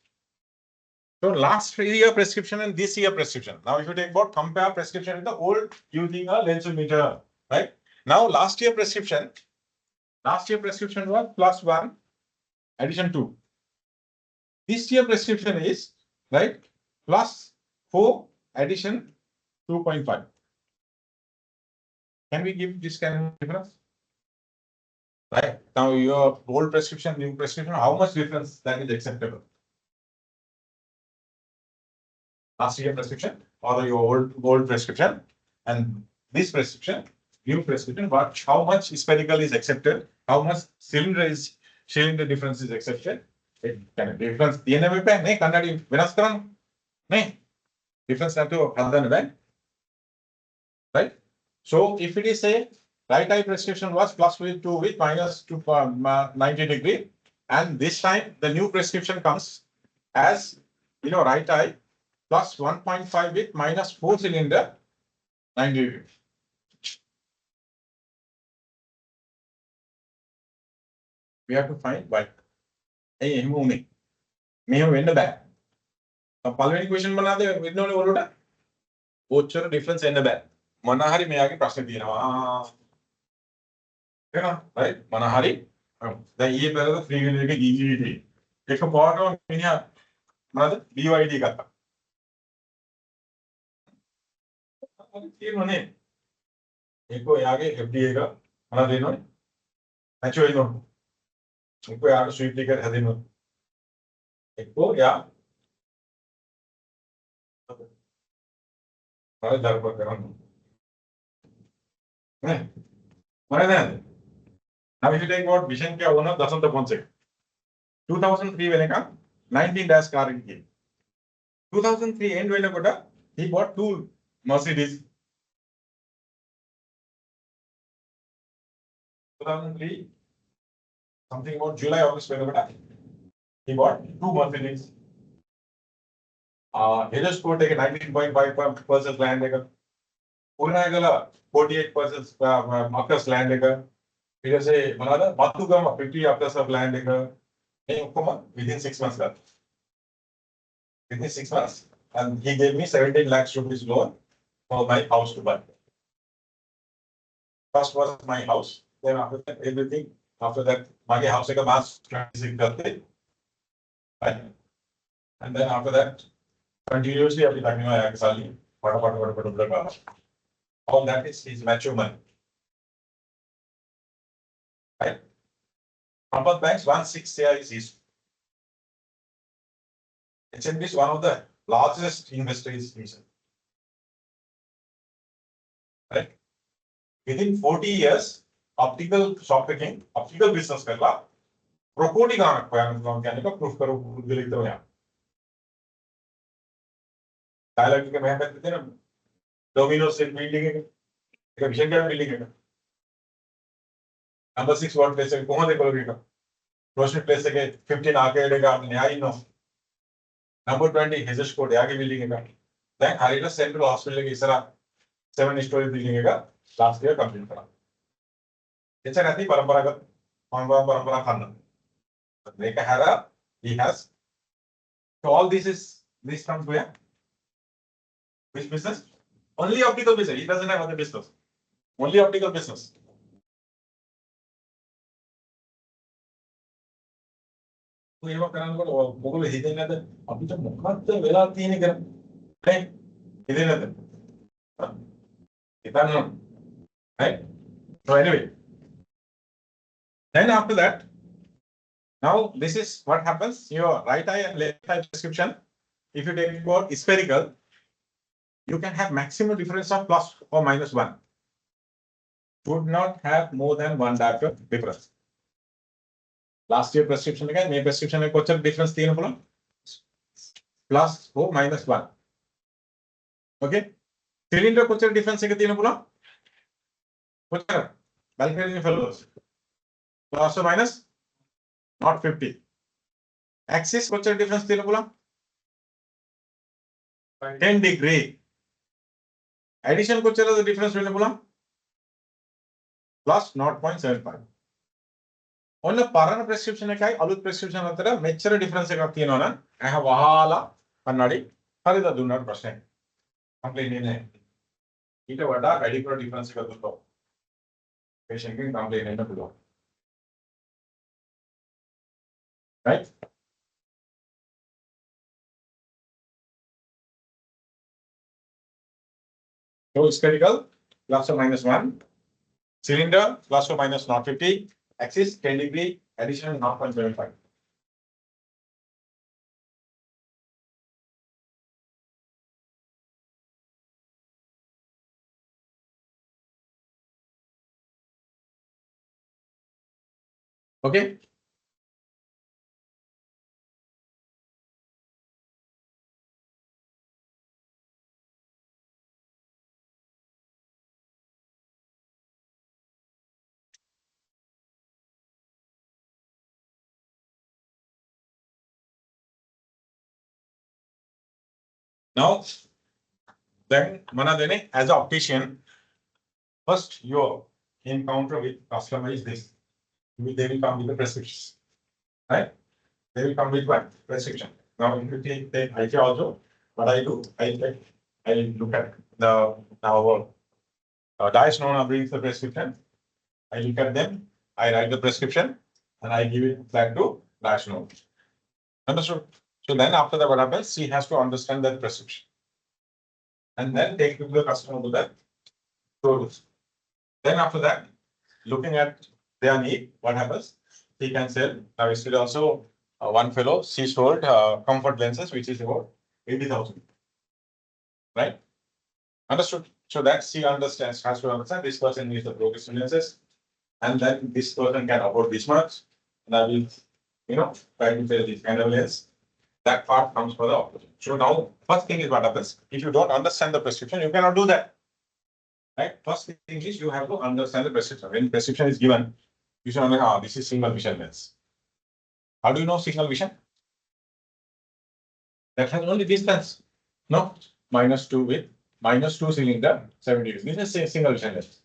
So last year prescription and this year prescription. Now, if you take about compare prescription with the old using a lensometer, right? Now, last year prescription was +1, addition 2. This year prescription is right +4, addition 2.5. Can we give this kind of difference? Right now, your old prescription, new prescription, how much difference that is acceptable? Last year prescription or your old prescription and this prescription, new prescription, but how much spherical is accepted? How much cylinder difference is accepted? It can difference DNA ne kannadi venas karana ne difference nato hadana bang, right? So if it is a right eye prescription was +2 with -90 degree, and this time the new prescription comes as right eye +1.5 with -4 cylinder 90 degree. We have to find why. Hey, මෙහෙම වෙන්න බෑ. पहले question बना दे इन्होंने बोलोटा voucher difference and back मनहारी में आगे प्रश्न दिया है ना राइट मनहारी ये पहले तो फ्री के इजी थी एक पावर में मिनिया मतलब बीवाईडी का था ये मने एक को आगे एफडीए का मना देनो अच्छो इनो एक को आगे स्वीप टिकट है देनो एक को या मने दर पर करना है मने ना now if you take about vision क्या होना 10 तक पहुंचे 2003 वेने का 19 dash car की 2003 end वेने Kota he bought two Mercedes 2003 something about July August वेने Kota he bought two Mercedes he just को take 19.5% land लेगा पूरा गला 48% acres land लेगा फिर से मना था बातू का 50 acres of land लेगा नहीं उसको within 6 months का within 6 months and he gave me 17 lakhs rupees loan for my house to buy. First was my house, then after that everything. After that, my house like a mass transit, right? And then after that, continuously every time I salary, all that is his mature money, right? Compass Bank's 1/6 share is his. HNB is one of the largest investors in Houston. Right? Within 40 years, optical shop taking, optical business करला, प्रोकोटी का कहने का proof करो Google लिखते हो यहाँ. Dialogue के मैं कहते थे ना, डोमिनोज से बिल्डिंग है, एक विजन क्या बिल्डिंग है. नंबर 6 वर्ड प्लेस है, कौन देखो लोगे का? रोशनी प्लेस से के 15 आके लेगा न्याय नो. नंबर 20 हिजस कोड आगे बिल्डिंग है का. then हरियाणा सेंट्रल हॉस्पिटल के इस तरह 7 story बिल्डिंग का लास्ट ईयर कंप्लीट करा. ऐसा रहती परंपरागत परंपरा खाना. लेके हरा he has so all this comes where which business only optical business he doesn't have other business only optical business. तो ये करने को बोले हिदे ना तो अभी तो मुखत वेला तीन कर नहीं हिदे ना तो इतना right so anyway then after that now this is what happens your right eye and left eye prescription if you take about spherical you can have maximum difference of plus or minus 1 should not have more than 1 diopter difference. Last year prescription again may prescription में कुछ difference तीन बोला plus or minus 1 okay cylinder कुछ difference है तीन बोला कुछ balcony fellows plus or minus not 50 axis कुछ difference तीन बोला 10 degree addition कुछ difference मैंने बोला plus 0.75 on the parana prescription है क्या अलग prescription होता है मेचर difference है तीन होना ऐसा वहाला कन्नाडी हर इधर दूसरा प्रश्न है कंप्लेन नहीं है इटे वड़ा medical difference का तो patient की कंप्लेन नहीं ना बोलो right so spherical plus or minus 1 cylinder plus or minus 0.50 axis 10 degree addition 0.75 okay now then mana dene as an optician first your encounter with customer is this they will come with the prescriptions right they will come with what prescription Now, if you take IK also, what I do, I look at the our dice known brings the prescription. I look at them, I write the prescription, and I give it back to dice known. Understood? So then after that, what happens? She has to understand that prescription, and then take it to the customer to the stores. Then after that, looking at their need, what happens? He can sell. Now, yesterday also, one fellow, she sold comfort lenses, which is about 80,000. Right? Understood? So that she understands, has to understand this person needs the progressive lenses, and then this person can afford this much. And I will, try to sell this kind of lens. That part comes for the option. So now, first thing is what happens. If you don't understand the prescription, you cannot do that. Right? First thing is you have to understand the prescription. When prescription is given, you should understand, this is single vision lens. How do you know single vision? That has only distance. No, -2 with -2 cylinder, 70 degrees. This is single vision lens.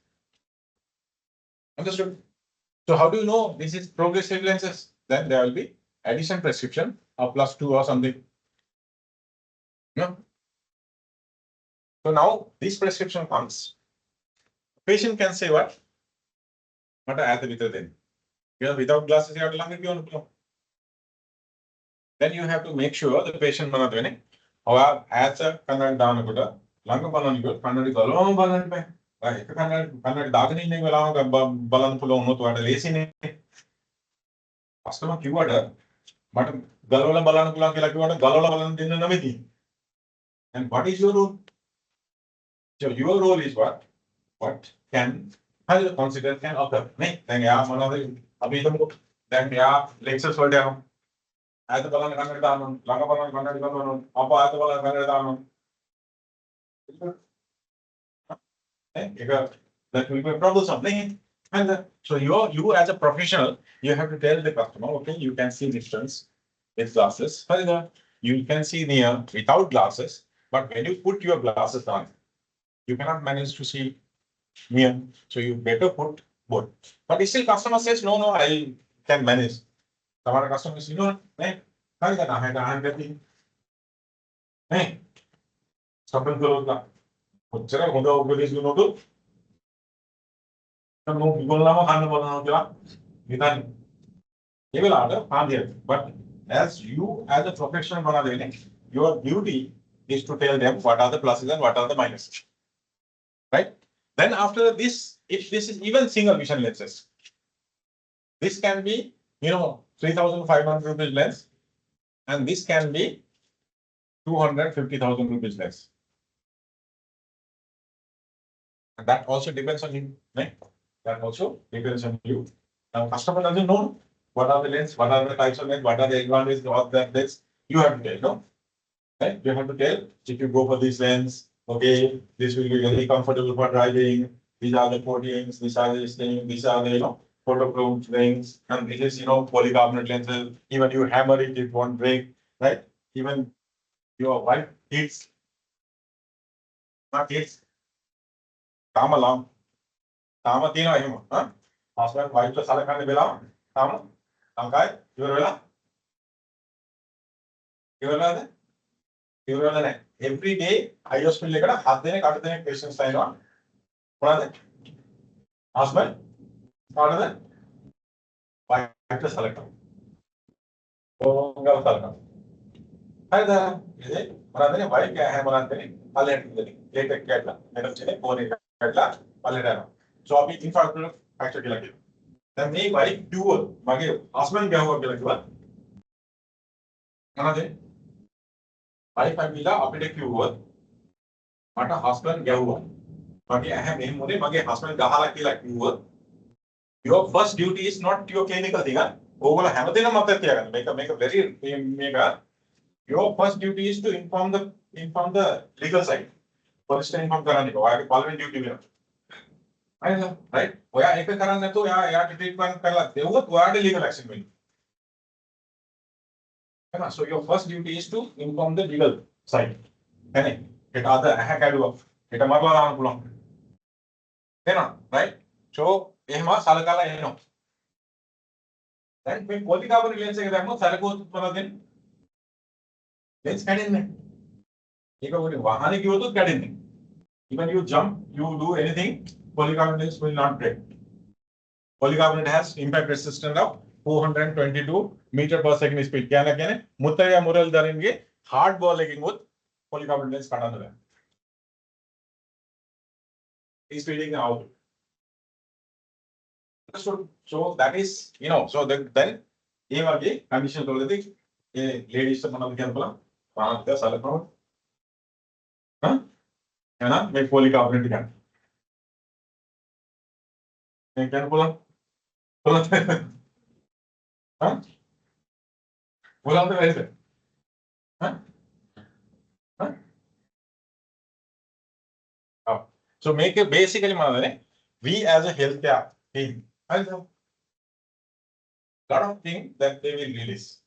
Understood? So how do you know this is progressive lenses? Then there will be addition prescription of +2 or something. No. So now this prescription comes. Patient can say what? What I with then. Without glasses, you have to learn. Then you have to make sure the patient mana doing. Or as a kannad down good, langa balan good, kannadi galon balan pe. Right? Kannad dagani ne balan pulo no to at lazy. Customer keyword, but galola balan pulang ke keyword galola balan din namiti. And what is your role? So your role is what? What can how you consider can occur? Nahi, then yeah, mana abhi tum then yeah, lectures hold down. As the balan kannad down, langa balan kannad galon, appa as the balan kannad down. That will be troublesome. And so you as a professional, you have to tell the customer, okay, you can see distance with glasses. You can see near without glasses, but when you put your glasses on, you cannot manage to see near. So you better put both. But still customer says, no, I can manage. Our customer says, but as you, as a professional, your duty is to tell them what are the pluses and what are the minuses. Right? Then after this, if this is even single vision lenses, this can be, 3,500 rupees lens, and this can be 250,000 rupees lens. And that also depends on you, right? That also depends on you. Now, customer doesn't know what are the lens, what are the types of lens, what are the advantages of that lens. You have to tell, no? Right? You have to tell if you go for this lens, okay, this will be very comfortable for driving. These are the coatings, these are the things, these are the photoproof things, and this is polycarbonate lenses. Even you hammer it, it won't break, right? Even your wife hits, not hits, come along. Tama tino him, huh? Husband, wife to salakan bela, tama, angkai, you bela, you bela, you bela. Every day, I just feel like a half day, patients sign on. What are they? Husband, what are they? Wife to salakan. Oh, gal salakan. Hi there, is it? What are they? Wife क्या है मनाते हैं? पाले एक एक क्या madam चले बोले क्या पाले रहना. So अभी infrastructure factor क्या लगे? Then me wife dual, मागे husband क्या हुआ क्या लगे? mana de wife family update हुआ mata husband क्या हुआ बाकी अहम नहीं मुझे मगे husband गहाला की लगी हुआ your first duty is not your clinical thing वो बोला हम दिन मत क्या करना make a very make a your first duty is to inform the legal side police ने inform कराने को आगे parliament duty में right वो यार एक कराने तो यार treatment कर लाते वो तो यार legal action में so your first duty is to inform the legal side it other it marla pulang right so ehma salakala then polycarbonate lens ke dekho salako pala din Lens cadin nahi. Eka bole wahane ki ho to cadin nahi. Even you jump, you do anything, polycarbonate lens will not break. Polycarbonate has impact resistance of 422 meter per second speed. क्या ना क्या ने मुत्तरिया मुरल दरेंगे hard ball लेकिन वो polycarbonate lens काटा दे. Is feeding out. So that is, so then ये वाली condition तो लेते ये ladies से मना क्या बोला वहाँ क्या साले पर हाँ है ना मैं polycarbonate क्या मैं क्या बोला बोला हाँ बोला तो ऐसे हाँ हाँ so make it basically माना we as a healthcare team has a lot of things that they will release.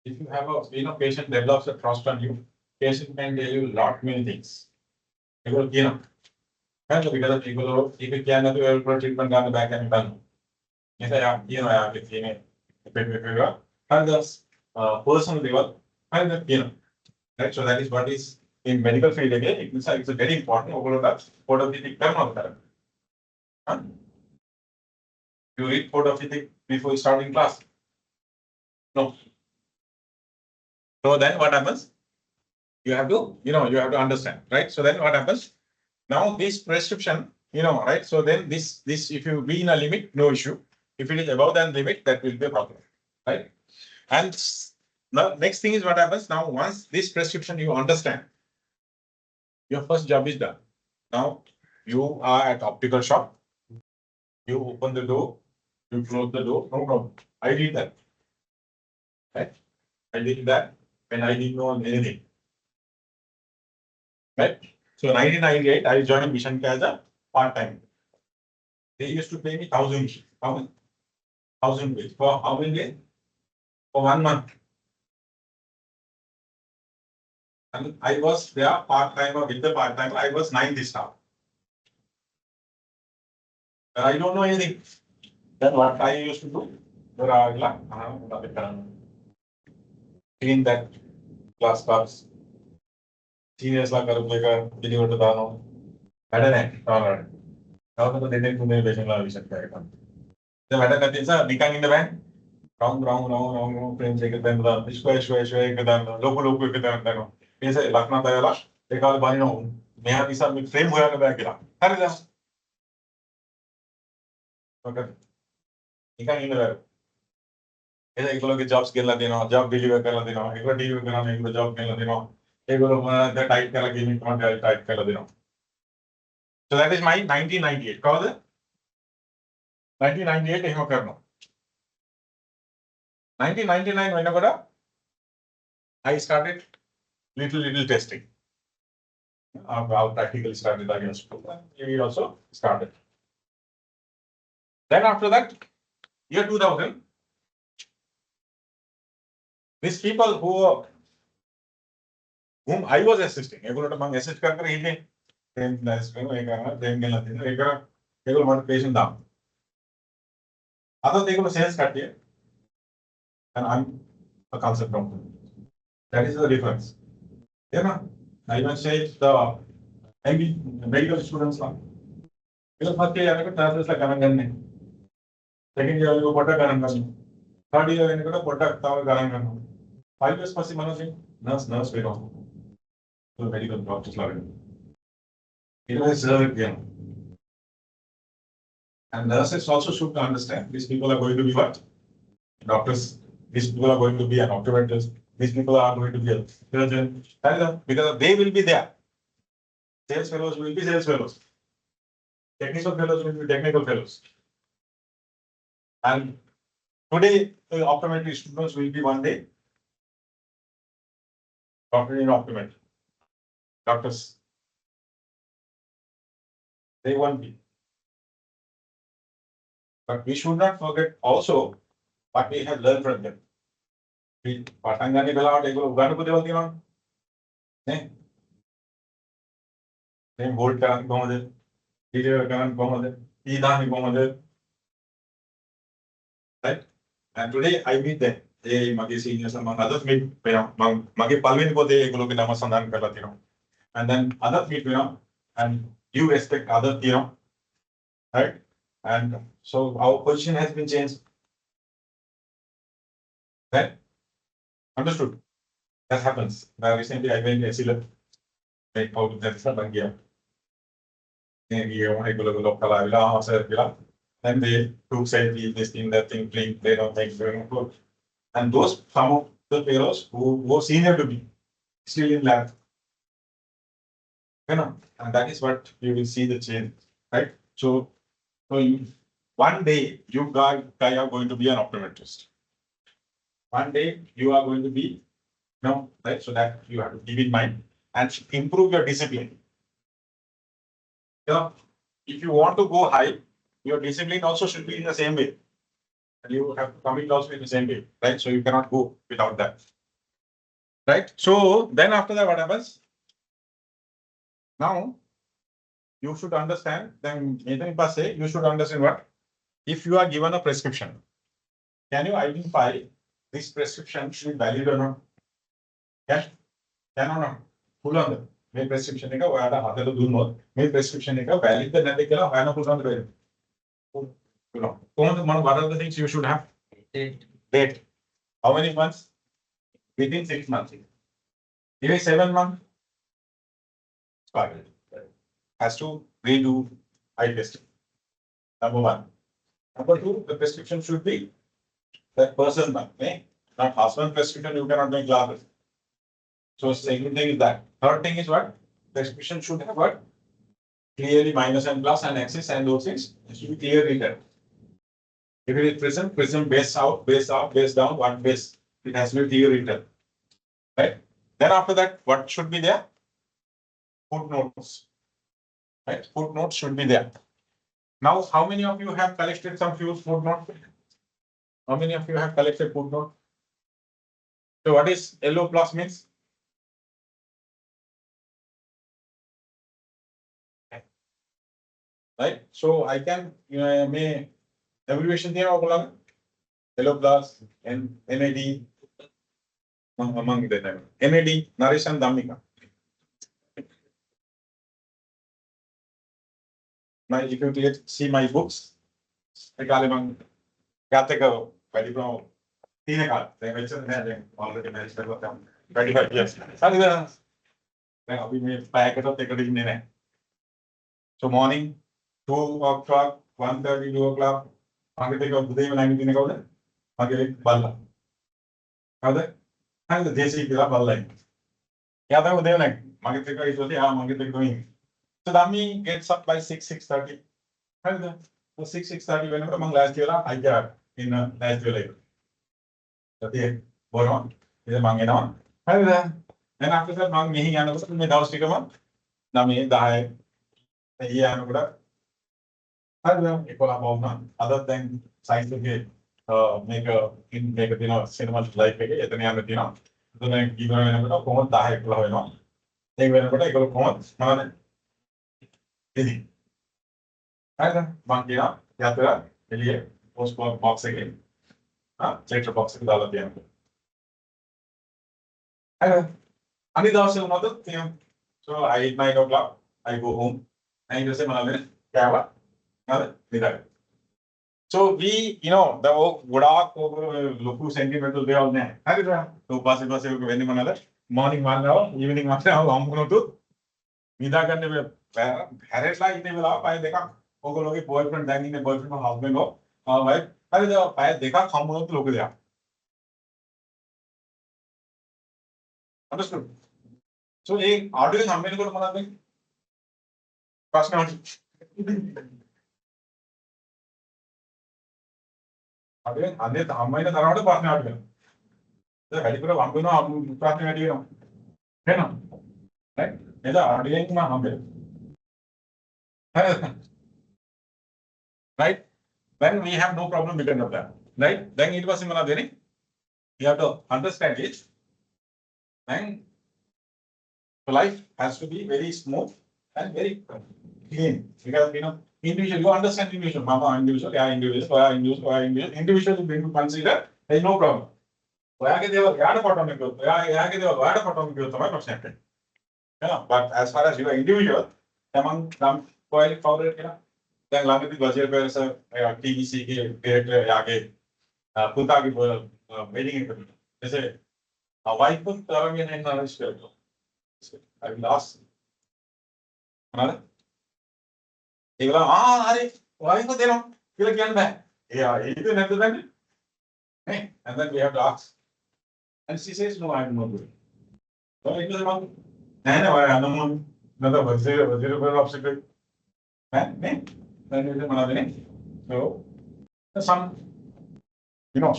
If you have a patient develops a trust on you, patient can tell you lot many things. Because because people if you can do treatment on the back and done. Yes, I have and the personal level and right. So that is what is in medical field again. It's a very important overall photophysic term of that. Huh? You read photophysic before starting class? No. So then what happens? You have to, you have to understand, right? So then what happens? Now this prescription, right? So then this, if you be in a limit, no issue. If it is above that limit, that will be a problem, right? And the next thing is what happens now, once this prescription you understand, your first job is done. Now you are at optical shop, you open the door, you close the door, no problem. I did that, right? I did that when I didn't know anything, right? So 1998, I joined Mission as a part-time. They used to pay me 1,000 rupees for how many days? For 1 month. And I was there part-time or with the part-time, I was 9th staff. I don't know anything. Then what I used to do, clean that glass cups. Seniors la karu legar, deliver to dano. I don't know. Now to the patient la vision kaya. The matter that is becoming in the van. Round, frame check then the square kedan, local kedan. Is a Lakna Dayala, they call Banino. May have some frame where the back. How is that? Okay. You can in the एक लोग के jobs के लाते ना job deliver कर लाते ना एक बार deliver करना एक बार जॉब के लाते ना एक बार द टाइप कर लगे नहीं कौन टाइप कर लाते ना so that is my 1998 कौन है 1998 यही मैं करना 1999 मैंने करा I started little testing how practically started against we also started then after that year 2000 these people whom I was assisting, एगोलो तो मांग assist कर ही थे, फ्रेम नाइस फ्रेम एक करना, फ्रेम के लाते हैं, एगोलो मार्ट patient दाम, आता तो एगोलो sales करती है, and I'm a concept doctor. That is the difference, है ना? I even say the maybe medical students ला, एगोलो फर्स्ट ईयर में को ट्रांसलेट ला करना करने, सेकंड ईयर में को पढ़ा करना करने, थर्ड ईयर में को पढ़ा करना करना, 5 years पसी मनो से nurse पे रहो. So medical doctors learning. It was again. And nurses also should understand these people are going to be what? Doctors. These people are going to be an optometrist. These people are going to be a surgeon. Because they will be there. Sales fellows will be sales fellows. Technical fellows will be technical fellows. And today, optometry students will be one day doctor in optometry. Doctors. They won't be. But we should not forget also what we have learned from them. Patangani Bella, take Uganda Pudeval, name Gold Karan Comode, Peter Karan Comode, Idani Comode. Right? And today I meet them magi seniors among others meet, magi palvin ko de egulo ki namasandhan karla, and then others meet, and you respect others, right? And so our position has been changed. Right? Understood? That happens. Now recently I went to Asila, like out of that Bangia. And they took selfie, this thing, that thing, drink, they don't think very good. And those some of the fellows who were senior to me, still in lab. And that is what you will see the change, right? So one day you guys are going to be an optometrist. One day you are going to be, right? So that you have to keep in mind and improve your discipline. If you want to go high, your discipline also should be in the same way. And you have to commit also in the same way, right? So you cannot go without that. Right? So then after that, what happens? Now you should understand, then say you should understand what? If you are given a prescription, can you identify this prescription should be valid or not? Yes? Can or not? Full on the may prescription may prescription valid the what are the things you should have? Date. How many months? Within 6 months. Even 7 months. Has to redo eye testing. Number one. Number two, the prescription should be that person, not husband prescription, you cannot make glasses. So second thing is that. Third thing is what? Prescription should have what? Clearly minus and plus and axis and those things should be clearly written. If it is prism base out, base up, base down, one base. It has to be clearly written. Right? Then after that, what should be there? Footnotes. Right? Footnotes should be there. Now, how many of you have collected some few footnotes? How many of you have collected footnotes? So what is LO plus means? Right? So I can may abbreviation here LO plus NAD among the NAD Naresh and Damika. If you see my books, I call them Gataka, Padibro, Tinaka, they mentioned already managed 25 years. We may pack it up, take it in. So morning, 2 o'clock, 1:30, 2 o'clock, market of the day when I'm in the market Balla. Other and the JC Balla. Yeah, they like market is what they are market doing. So Dami gets up by 6:30. And the 6:30 whenever among last year, I got in last year later. Okay, born on is a mangin on. And after that, Mang Mihi and me down sticker one. Nami die a year and other than scientific make a cinema like then even a phone die they were a go phone. Easy. And Mankina, Yatra, Elia, post box again. Later box with all of them. And Anida another thing. So I eat 9 o'clock, I go home. I just say Manavin, Kava, so we, the Gudak Loku sentimental day all day. So possible when another morning 1 hour, evening 1 hour, I'm going to Nida करने में Harrett ला इतने मिला पाए देखा वो को लोग boyfriend दैंगिंग ने बॉयफ्रेंड को हस्बैंड हो भाई अरे जब पाए देखा हम लोग तो लोग दिया अंडरस्टूड सो एक ऑडियो हम मेरे को मना दें पास में ऑडियो अन्य हम मैंने तरह पास में ऑडियो तो हेली पर हम दोनों हम पास में ऑडियो है ना राइट ऐसा ऑडियो में हम right? Then we have no problem because of that, right? Then it was similar. You have to understand it. And life has to be very smooth and very clean because individual. You understand individual, mama individual, yeah individual, individual is going to consider. There is no problem. ಯಾಕೆ ದೇವರು ಎರಡು ಫೋಟೋನಿಗೆ ಯಾಕೆ ದೇವರು ಎರಡು ಫೋಟೋನಿಗೆ ತಮ್ಮ ಪ್ರಶ್ನೆ ಆಗ್ತದೆ. But as far as you are individual, among some coil favorite, then langue di budget per sa TVC ke director आगे खुदा की meeting है. जैसे wife को तरंगे नहीं ना रिश्ते को. I will ask. हमारा एक बार अरे wife को दे रहा हूँ किला क्या है? Yeah, ये तो नहीं तो नहीं. And then we have to ask. And she says no, I am not doing. So it was about. नहीं ना भाई अनमोल ना तो वजीर पर ऑब्स्टिकल नहीं नहीं मना देने so some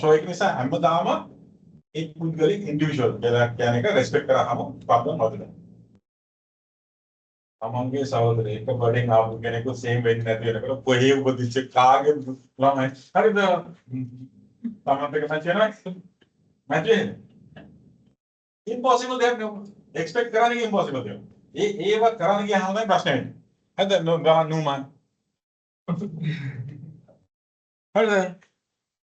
so एक निशा हम बतामा एक पुद्गली इंडिविजुअल क्या ने का रेस्पेक्ट करा हम प्रॉब्लम होता है हम हमके सहोदर एक बर्डिंग आप कहने को सेम वेट नहीं देने को कोई वो दिल कागे लॉन्ग है अरे तो हम पे कैसा चलना मैच है इम्पॉसिबल देख एक्सपेक्ट कराने की इम्पॉसिबल है ये बात कराने की हमें प्रश्न है तो नो नो मान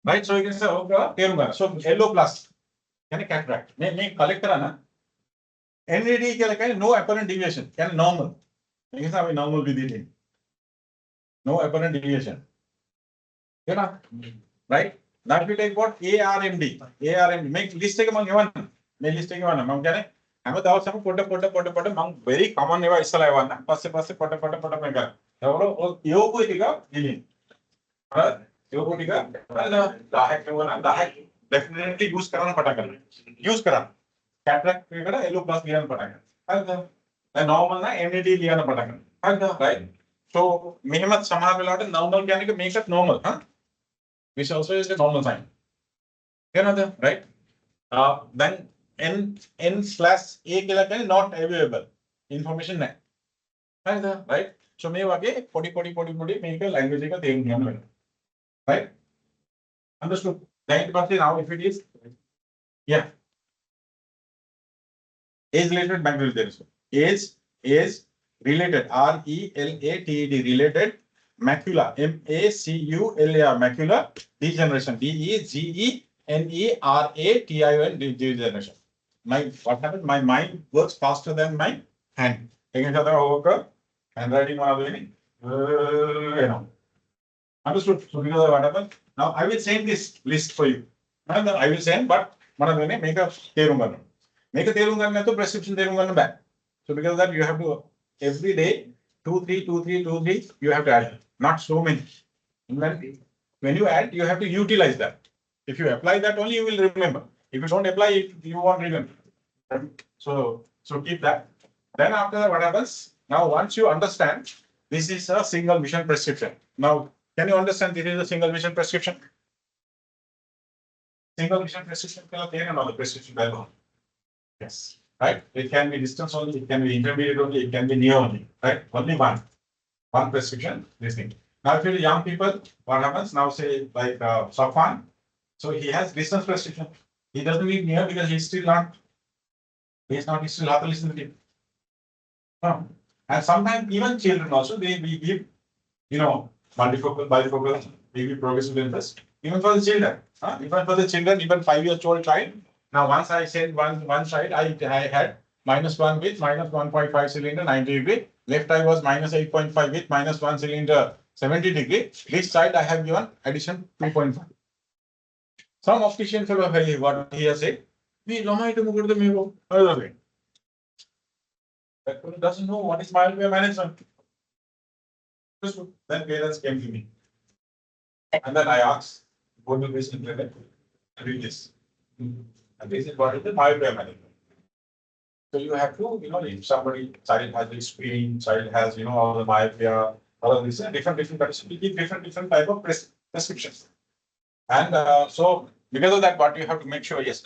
राइट सो ये से होगा तेरुगा सो येलो प्लस यानी कैटरैक्ट मैं कलेक्ट करा ना एनईडी के लिए नो अपरेंट डेविएशन यानी नॉर्मल ये सब नॉर्मल विधि थी नो अपरेंट डेविएशन है ना right now if you take what ARMD make list के मंग एवन मैं लिस्ट के वाना मंग क्या ने हमें दाव सब पोटे मंग very common एवा इसला एवा ना पासे पोटे में कर तो यो को इतिका इलिन यो को इतिका दाहक के वाना दाहक definitely यूज करना पड़ा कर यूज करा कैटरैक्ट के कड़ा येलो प्लस लिया पड़ा कर नॉर्मल ना एमडी लिया पड़ा कर राइट सो मेहमत समार मिलाटे नॉर्मल क्या ने मेक इट नॉर्मल हां which also is the normal sign. You know that, right? Then n/a के लिए not available information नहीं, right? So मैं वाके podi मेरे का language का तेल नियम है, right? Understood? Then now if it is, yeah, age related bank there is age related RELATED related. Macula, MACULA, macula degeneration, DEGENERATION degeneration. What happened? My mind works faster than my hand. Handwriting understood? So because of what happened? Now I will send this list for you. I will send, but make a terunga. Make a terunga to prescription terunga back. So because of that you have to every day 2, 3 you have to add. Not so many. When you add, you have to utilize that. If you apply that only, you will remember. If you don't apply it, you won't remember. So keep that. Then after that, what happens? Now, once you understand, this is a single mission prescription. Now, can you understand this is a single mission prescription? Single mission prescription the prescription value. Yes. Right? It can be distance only, it can be intermediate only, it can be near only. Right? Only one prescription, this thing. Now, if you're young people, what happens? Now, say like Safwan, so he has distance prescription. He doesn't need near because he's still not, he still have to listen to it. And sometimes even children also, we give, multifocal, bifocal, we give progressive lenses, even for the children. Even 5 years old child. Now, once I said one side, I had -1 with -1.5 cylinder, 90 degree. Left eye was -8.5 with -1 cylinder, 70 degree. This side I have given addition 2.5. Some optician fellow, what he has said, we doesn't know what is myopia management. Then parents came to me. And then I asked, go to this internet, read this. And this is what is the myopia management. So you have to, if somebody, child has this screen, child has, all the myopia, all of this, different conditions, we give different type of prescriptions. And so because of that, what you have to make sure, yes,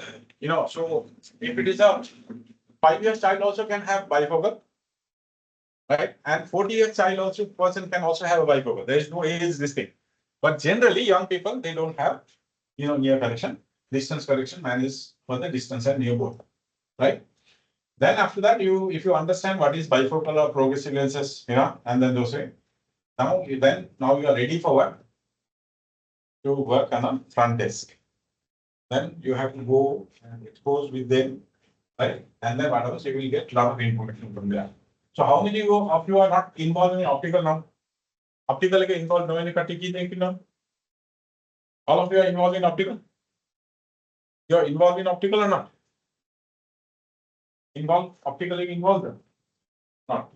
so if it is a 5-year child also can have bifocal, right? And 40-year child person can also have a bifocal. There is no age this thing. But generally, young people, they don't have, near correction, distance correction managed for the distance and near both, right? Then after that, if you understand what is bifocal or progressive lenses, and then those things, now you are ready for what? To work on a front desk. then you have to go and expose with them, right? And then whatever, so you will get a lot of information from there. So how many of you are not involved in optical now? Optical involved no any particular. All of you are involved in optical. You are involved in optical or not? Involved optically involved? Not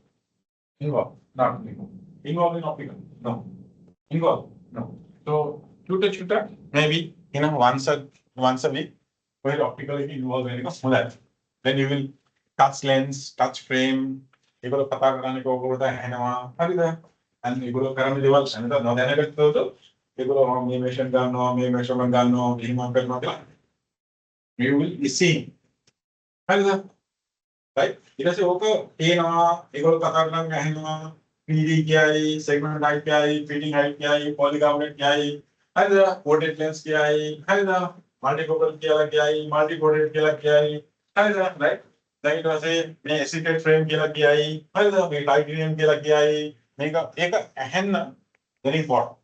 involved. Not involved in optical. No. Involved. No. So tutor maybe once a week where optically involved in that. Then you will touch lens, touch frame. Igulo pata karane ko boda henama. Harida. And igulo karane deval another no then I to igulo me measure ganno, me measurement ganno, me marker. You will be seeing. Harida. Right? It is okay. Igulo pata karane henama. PD क्या है, segment height क्या है, fitting height क्या है, polycarbonate क्या है, है ना, coated lens क्या है ना, multifocal क्या है, multi-coated क्या है ना, right? Then it was a मैं acetate frame क्या है ना, मैं titanium क्या है, मैं का एक अहम very important,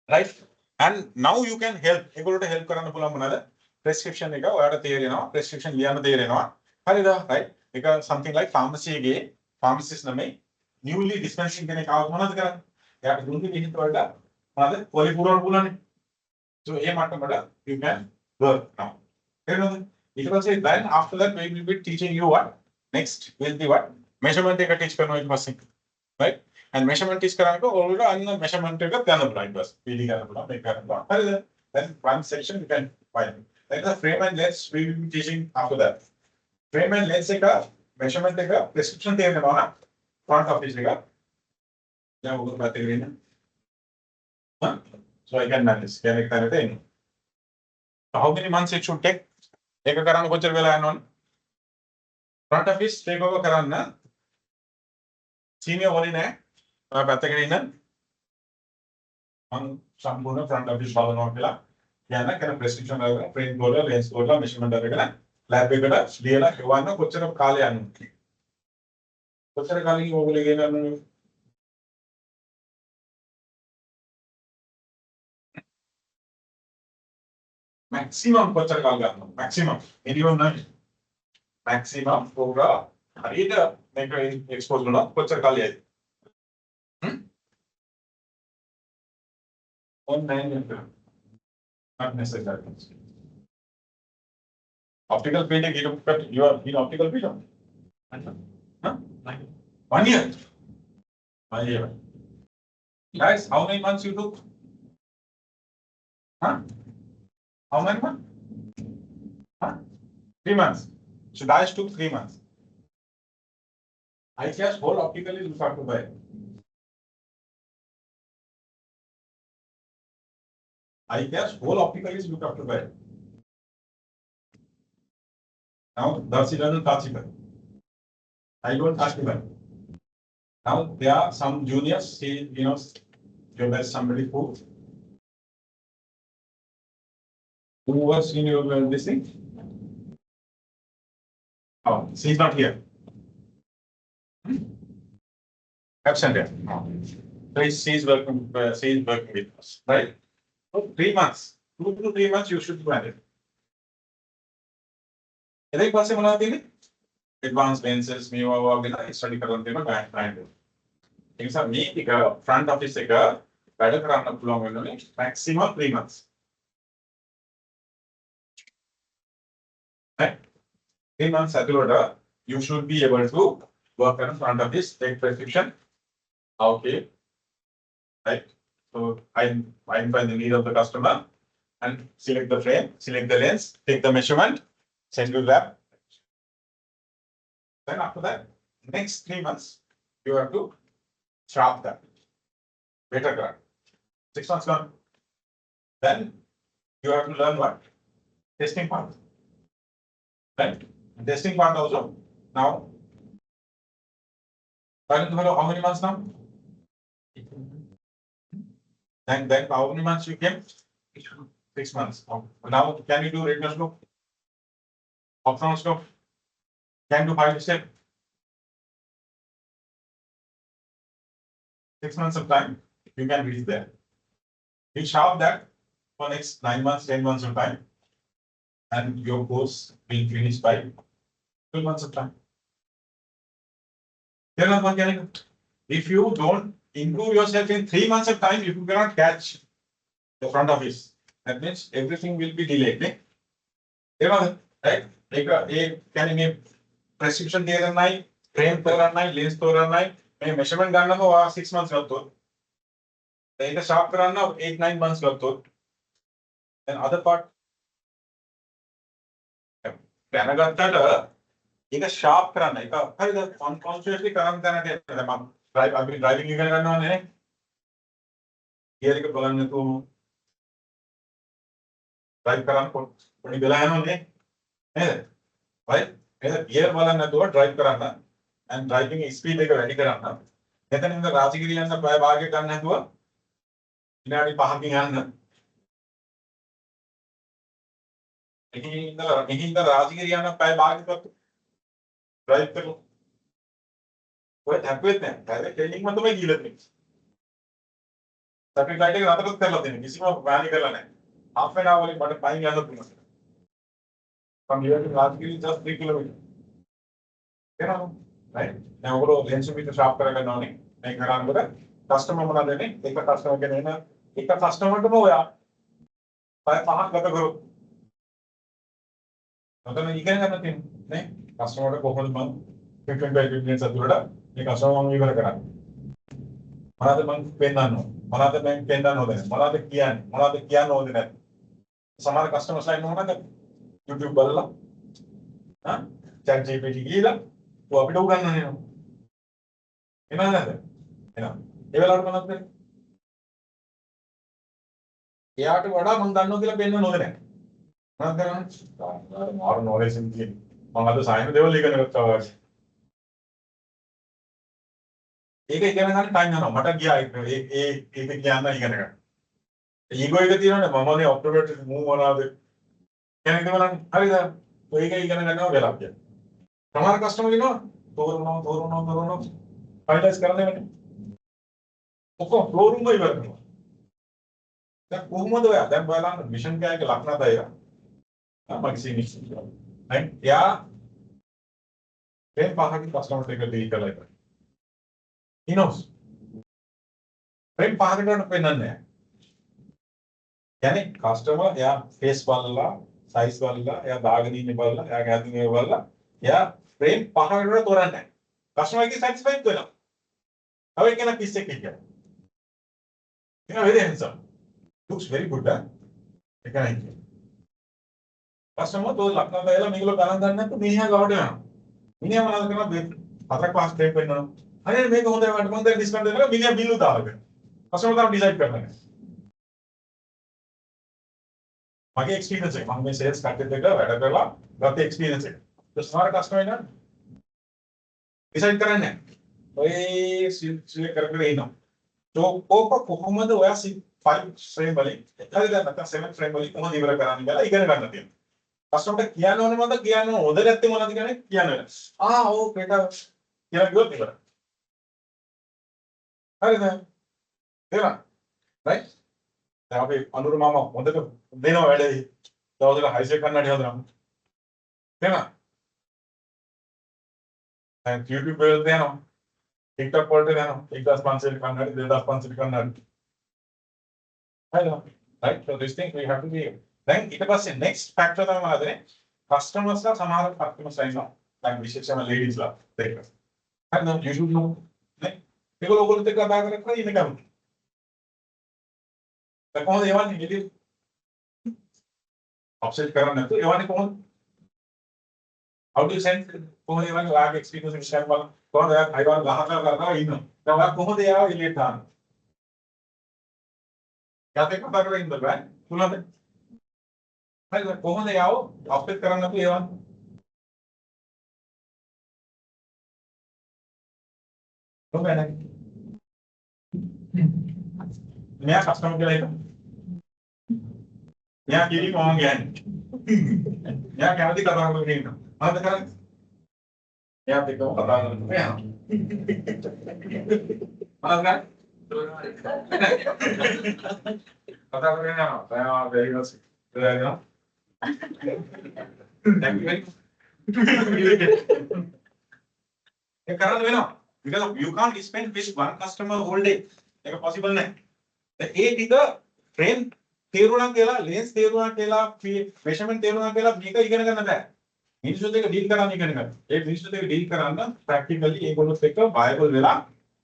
right? And now you can help. एक बोलो तो help कराना बोला मना ले, prescription लेगा, वो यार तेरे ना, prescription लिया ना तेरे ना, है ना, right? एक something like pharmacy के, pharmacist ना में newly dispensing के काम होना था यार दूसरी चीज़ तो ऐसा मतलब पॉलीपूरा बोला नहीं so ये मार्ट में you can work now it will say then after that we will be teaching you what next will be what measurement का teach करना एक बस right and measurement teach कराने को और अन्य measurement का ध्यान रखना एक बस पीली का बोला मैं करना है then one section you can find then the frame and lens we will be teaching after that frame and lens का measurement का prescription देने वाला front office का क्या होगा बातें करें ना हाँ so I can manage क्या लिखता रहते हैं how many months it should take एक कराने को चल वेला है non front office take over कराने ना senior वाली ने बातें करें ना हम संपूर्ण front office वालों ने केला क्या ना क्या prescription रहेगा print बोला lens बोला measurement रहेगा ना lab पे करा लिए ना केवान ना कुछ ना काले आने कुछ ना काले की वो बोलेगे ना maximum kochar kalgano maximum minimum na maximum hoga harida meka expose na kochar kali hai on 9 not necessary optical field you are in optical field huh 1 year 1 year guys how many months you took huh how many months huh 3 months so guys took 3 months I guess whole optically look after by I guess whole optical is looked after by. Now Darcy doesn't touch it. I don't touch it. Now there are some juniors. See, there's somebody who was in your this thing. Oh, she's not here. Absent here. Oh. So she's working. She's working with us, right? So 3 months, 2 to 3 months, you should manage. एक बार से बना देंगे advanced lenses में वो वाला study करते हैं ना brand एक साथ में एक front office से का बैठक कराना पुलाव में ना maximum 3 months right 3 months अतुलोड़ा you should be able to work in front office take prescription okay right so identify the need of the customer and select the frame select the lens take the measurement send to lab. Then after that, next 3 months, you have to sharp that. Better grad. 6 months gone. Then you have to learn what? Testing part. Right? Testing part also. Now, how many months now? Then how many months you came? 6 months. Now, can you do retinoscope? Ophthalmoscope? Can do 5 step. 6 months of time, you can reach there. You sharp that for next 9 months, 10 months of time. and your course will finish by 2 months of time. If you don't improve yourself in 3 months of time, if you cannot catch the front office, that means everything will be delayed. Right? Can you prescription frame lens measurement 6 months. The sharp 8-9 months. And other part, sharp unconsciously I've been driving here drive right? Gear drive and driving speed ready then in the Rajagiri and the Payabagi parking in the Rajagiri and the Payabagi drive what happened with them? Telling me to make it. Second lighting another thing, missing of valley half an hour, but buying another thing. From here to Rajagiri, just 3 kilometers. Right? Now, lens with the sharp make customer take a customer take a customer to know. You can have nothing. Customer to 15 by 15 minutes. The customer will be another month pen another bank pen another kian some other customers like YouTube balla chat GPT gila वो अभी तो करना नहीं हो इतना ना ये वाला तो मतलब यार तो बड़ा मंदानों के लिए पेन में नोदे हैं ना करना और नॉलेज इनकी मंगा तो साइंस में देवल लेकर नहीं रखता हुआ एक कहना था टाइम ना मटक गया एक ज्ञान नहीं करने का ईगो एक तीनों ने मामा ने ऑप्टोमेट मुंह बना दे क्या नहीं बना अरे यार तो एक कहना करना हो गया आप क्या हमारा कस्टमर की ना तोरनो फाइनलाइज करने में उसको फ्लोर रूम में बैठना क्या कोहमद होया दैन पहला मिशन क्या है कि लखना था यार मैक्सिमिक्स राइट क्या फ्रेम पहाड़ की कस्टमर से कर डील कर लेगा he knows फ्रेम पहाड़ का पे नन है यानी कस्टमर या फेस वाला साइज वाला या दागनी वाला या गैदरिंग वाला या frame पहाड़ तोरण है customer की satisfied तो ना अब एक ना पीस से क्या very handsome looks very good है क्या है customer तो लगता है यार मेरे को गाना करना तो मिनिया गाउड है मिनिया वाला करना अतरक पास फ्रेम पे ना अरे मेरे को होता है मतलब डिस्काउंट देना मिनिया बिल उतार दे customer तो डिसाइड करना है मागे एक्सपीरियंस है मागे सेल्स करते थे का वेड़ा करला गते एक्सपीरियंस है तो स्मार्ट कस्टमर है ना डिसाइड करना है वही सिलेक्ट करके रही ना तो वो कोहमद होया 5 फ्रेम वाली अरे ना 7 फ्रेम वाली कोहमद इवरा कराने वाला इगन करना थी कस्टमर का किया ना मतलब किया ना उधर रहते मना दिखाने किया ना ओ बेटा किया क्यों इवरा अरे ना देना राइट यहाँ पे अनुर मामा उधर तो देना वाले ही तो उधर हाई से करना चाहिए उधर देना YouTube पे देना TikTok पर देना एक 10 करना है 10 करना है right so this thing we have to be then it was the next factor that हमारे customers का हमारा customers लाइन ना like विशेष में ladies ला देखो है ना you should know नहीं देखो लोगों ने क्या बात रखा है ये निकाल तो कौन देवान नहीं मिली offset करना है तो देवान कौन how do you send कौन देवान लाग experience में शायद वाला कौन है भाईवान बाहर का करना है इन्हों तो आप कौन दे आओ इलेक्ट था क्या देखो बार बार इंदर है सुना दे भाई कौन दे आओ offset करना तो देवान तो मैंने नया कस्टमर के लिए यहाँ किरी कौन गया है यहाँ क्या होती करना कोई नहीं ना हाँ देखा यहाँ देखो पता नहीं है हाँ क्या पता नहीं है ना तो यहाँ very well Thank you very much. Because you can't spend with one customer whole day. Like possible nahi. एक इथं फ्रेम तेरुणा केला, लेन्स तेरुणा केला, मेजरमेंट तेरुणा केला, මේක ඉගෙන ගන්න බෑ. මිනිස්සුත් එක්ක ඩීල් කරන්න ඉගෙන ගන්න. ඒ මිනිස්සුත් එක්ක ඩීල් කරන්න ප්‍රැක්ටිකලි ඒගොල්ලොත් එක්ක වයබල් වෙලා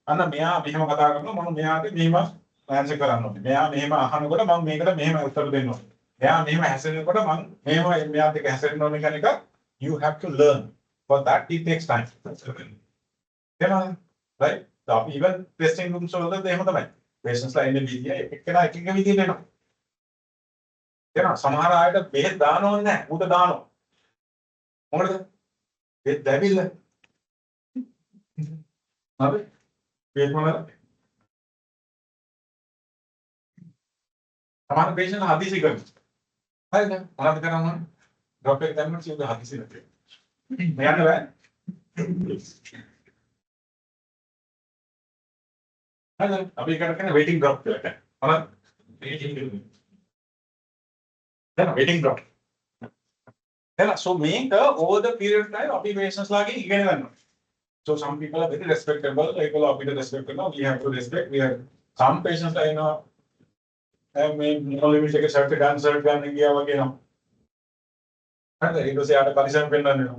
අන්න මෙයා මෙහෙම කතා කරනවා මම මෙයාට මෙහෙම ආන්සර් කරන්න ඕනේ. මෙයා මෙහෙම අහනකොට මම මේකට මෙහෙම උත්තර දෙන්න ඕනේ. මෙයා මෙහෙම හැසිරෙනකොට මම මෙහෙම මෙයාත් එක්ක හැසිරෙන්න ඕනේ කියන එක you have to learn. For that it takes time. Right? So even testing rooms වලද එහෙම තමයි. Patients ලා ඉන්නේ විදිය එක්කෙනා එක එක විදියට එනවා. සමහර අයට බෙහෙත් දාන්න ඕනේ නැහැ. ඌට දානවා. මොකටද? බෙහෙත් දැවිල්ල. හරි? බෙහෙත් මොනවාද? සමහර patient හදිසි කරනවා. හරිද? මොනවද කරන්නේ? ડોක්ටර් එක දැම්මම සියුම් හදිසි නැති. මෙයන්න බෑ. හරිද? අපි ඒකට කියන්නේ waiting drop කියලා කියන්නේ. මොනවද? waiting drop. So මේක over the period of time අපි patients ලාගෙන් ඉගෙන ගන්නවා. So some people are very respectable. ඒකල අපිට respect කරනවා. We have to respect. We have some patients are මේ මොනවද මේක සර්ට් ගන්න ගියා වගේ නෝ. හරිද? ඊට පස්සේ ආට පරිසම් පෙන්නන්න වෙනවා.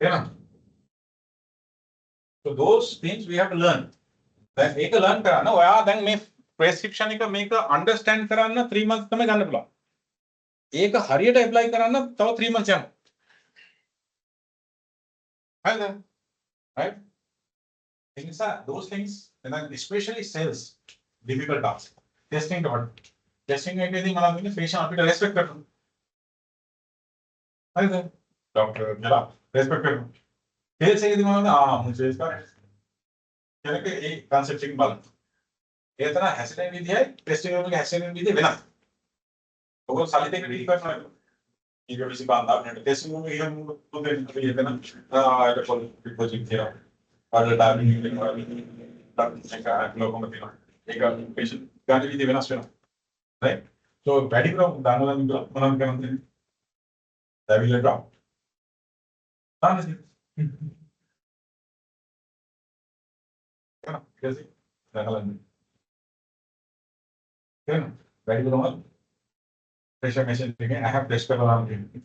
එහෙනම් so those things we have to learn. දැන් මේක learn කරන්න ඔයා දැන් මේ prescription එක මේක understand කරන්න 3 months තමයි ගන්න පුළුවන්. ඒක හරියට apply කරන්න තව 3 months යනවා. හරිද? Right? ඒ නිසා those things and especially sales difficult task. Testing එකේදී මම කියන්නේ patient අපිට respect කරනවා. හරිද? doctor කියලා respect කරනවා. sales එකේදී මම මම sales කරන්නේ. කෙනෙක් ඒ concept එක බලන්න. ඒ තරහ හැසිරෙන විදිහයි testing එකේ හැසිරෙන විදිහ වෙනස්. ඔබ සල්ලි දෙක ඩීල් කරනවා. ඊට පස්සේ බාන්දා testing එකේ එහෙම පොදේ වෙන ඒක පොඩි ප්‍රොජෙක්ට් එක. පාඩල ඩාමින් එකනවා. ඩක්ට් එක ලොකම තියෙනවා. ඒක patient ගන්න විදිහ වෙනස් වෙනවා. right? so වැඩි කරමු දානවා මොනවද කරන්නේ? දැවිල්ල drop. තාමද? Because වැඩි කරමු pressure machine එකෙන් I have test කරලා තියෙනවා.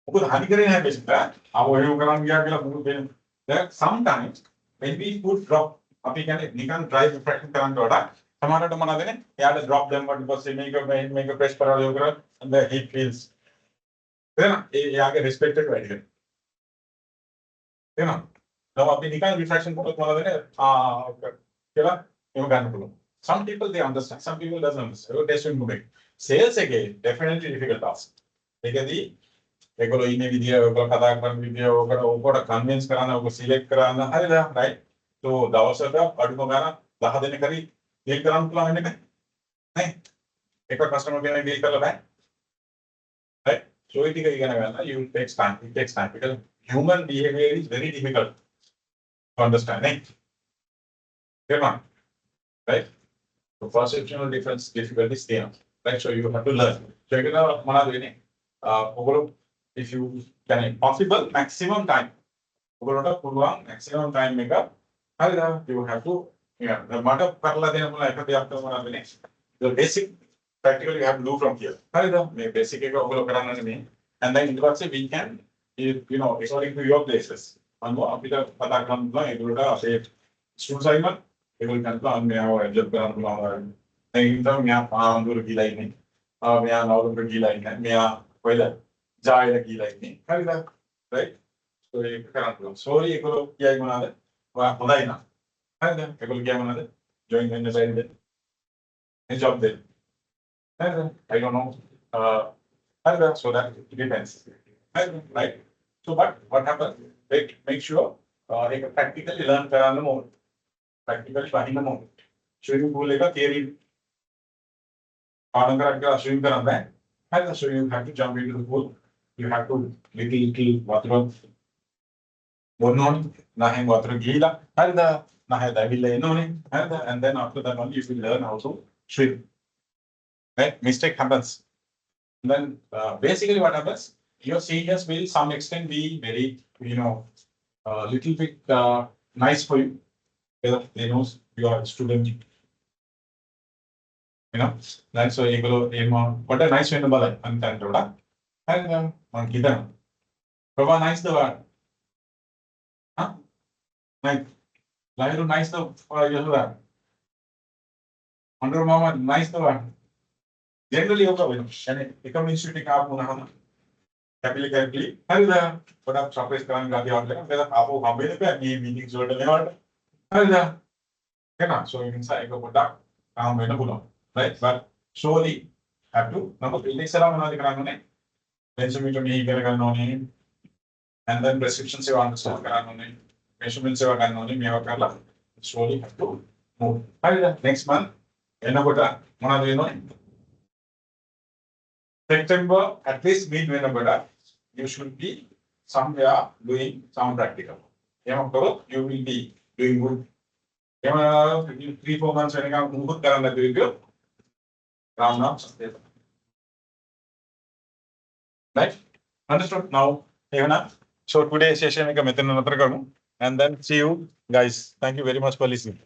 මොකද හරි කරේ නැහැ patient එක. ආව එහෙම කරන් ගියා කියලා මොකද වෙන්නේ? That sometimes when we put drop අපි කියන්නේ නිකන් dry refraction කරන්න වඩා සමහරවිට මොනවද වෙන්නේ? එයාට drop දැම්මට පස්සේ මේක press කරලා යොමු කරලා and the heat feels. එහෙනම් එයාගේ respect එක වැඩි වෙනවා. එහෙනම් අපි නිකන් refraction කරොත් මොනවද වෙන්නේ? කියලා එහෙම ගන්න පුළුවන්. Some people they understand, some people doesn't understand. So testing moving. Sales again definitely difficult task. ඒකදී ඒගොල්ලෝ ඉන්නේ විදිය ඔයගොල්ලෝ කතා කරන විදිය ඔකට කන්වින්ස් කරන්න ඔක සිලෙක්ට් කරන්න හරිද? right? So දවසට අඩුම ගාන 10 දෙනෙක් හරි ඩීල් කරන්න පුළුවන් වෙන්නේ නැහැ. එක කස්ටමර් කෙනෙක් ඩීල් කරලා බෑ. right? So it ඉගෙන ගන්න you takes time. It takes time because human behavior is very difficult to understand. Right? So perceptual difference difficulties there. Right? So you have to learn. So you know මොනවද වෙන්නේ? ඔයගොල්ලෝ if you can possible maximum time. ඔයගොල්ලෝට පුළුවන් maximum time එක හරිද? You have to මට කරලා දෙන්න පුළුවන් එක දෙයක් තමයි මොනවද වෙන්නේ? The basic practical you have to do from here. හරිද? මේ basic එක ඔයගොල්ලෝ කරන්න නෙමෙයි. And then ඊට පස්සේ we can you know according to your places. අනුව අපිට කතා කරන්න පුළුවන් ඒගොල්ලෝට අපේ students අයිමත් ඒගොල්ලෝ කරලා මෙයාව ඇඩ්ජස්ට් කරන්න පුළුවන්. දැන් ඉතින් මෙයා පාන්දුර ගිලා ඉන්නේ. මෙයා නවුරුදු ගිලා ඉන්නේ. මෙයා කොහෙද? ජායල ගිලා ඉන්නේ. හරිද? right? So ඒක කරන්න පුළුවන්. sorry ඒගොල්ලෝ කියයි මොනවාද? ඔයා හොඳයි නා. හරිද? ඒගොල්ලෝ කියයි මොනවාද? join වෙන්න බැරිද? මේ job දෙන්න. හරිද? I don't know. හරිද? So that depends. Right? So but what happens? Make sure ඒක practically learn කරන්න ඕනේ. Practically වහින්න ඕනේ. swimming pool එක theory පාඩම් කරලා swimming කරන්න බෑ. හරිද? So you have to jump into the pool. You have to little water බොන්න ඕනේ. නැහෙන් water ගිහිලා හරිද? නැහෙ දැවිල්ල එන්න ඕනේ. හරිද? And then after that only you will learn how to swim. Right? Mistake happens. Then basically what happens, your seniors will some extent be very, little bit nice for you. They know you are a student. That's why you go, what a nice way to buy and man kita. Provide nice the word. Huh? Like, nice the Yehuda. Under Mama, nice the word. Generally, become institute आप होना carefully. Hello, but आप surprise कराने का दिया होता है. फिर आपको हम भी देखते हैं ये meeting जोड़ लेने वाला. Hello, क्या ना? So you can say एक बड़ा काम है ना बोलो, right? But surely have to. ना तो पहले से राम ना दिखना उन्हें. Resume तो नहीं करेगा उन्होंने. And then prescription सेवा understand कराना उन्हें. Measurement सेवा करना उन्हें मेवा करला. Surely have to move. Hello, next month. है ना बोला. मना they know. September, at least mid-November, you should be somewhere doing some practical. You will be doing good. 3-4 months when you move around the review, round up. Right? Understood? Now, so today's session, and then see you guys. Thank you very much for listening.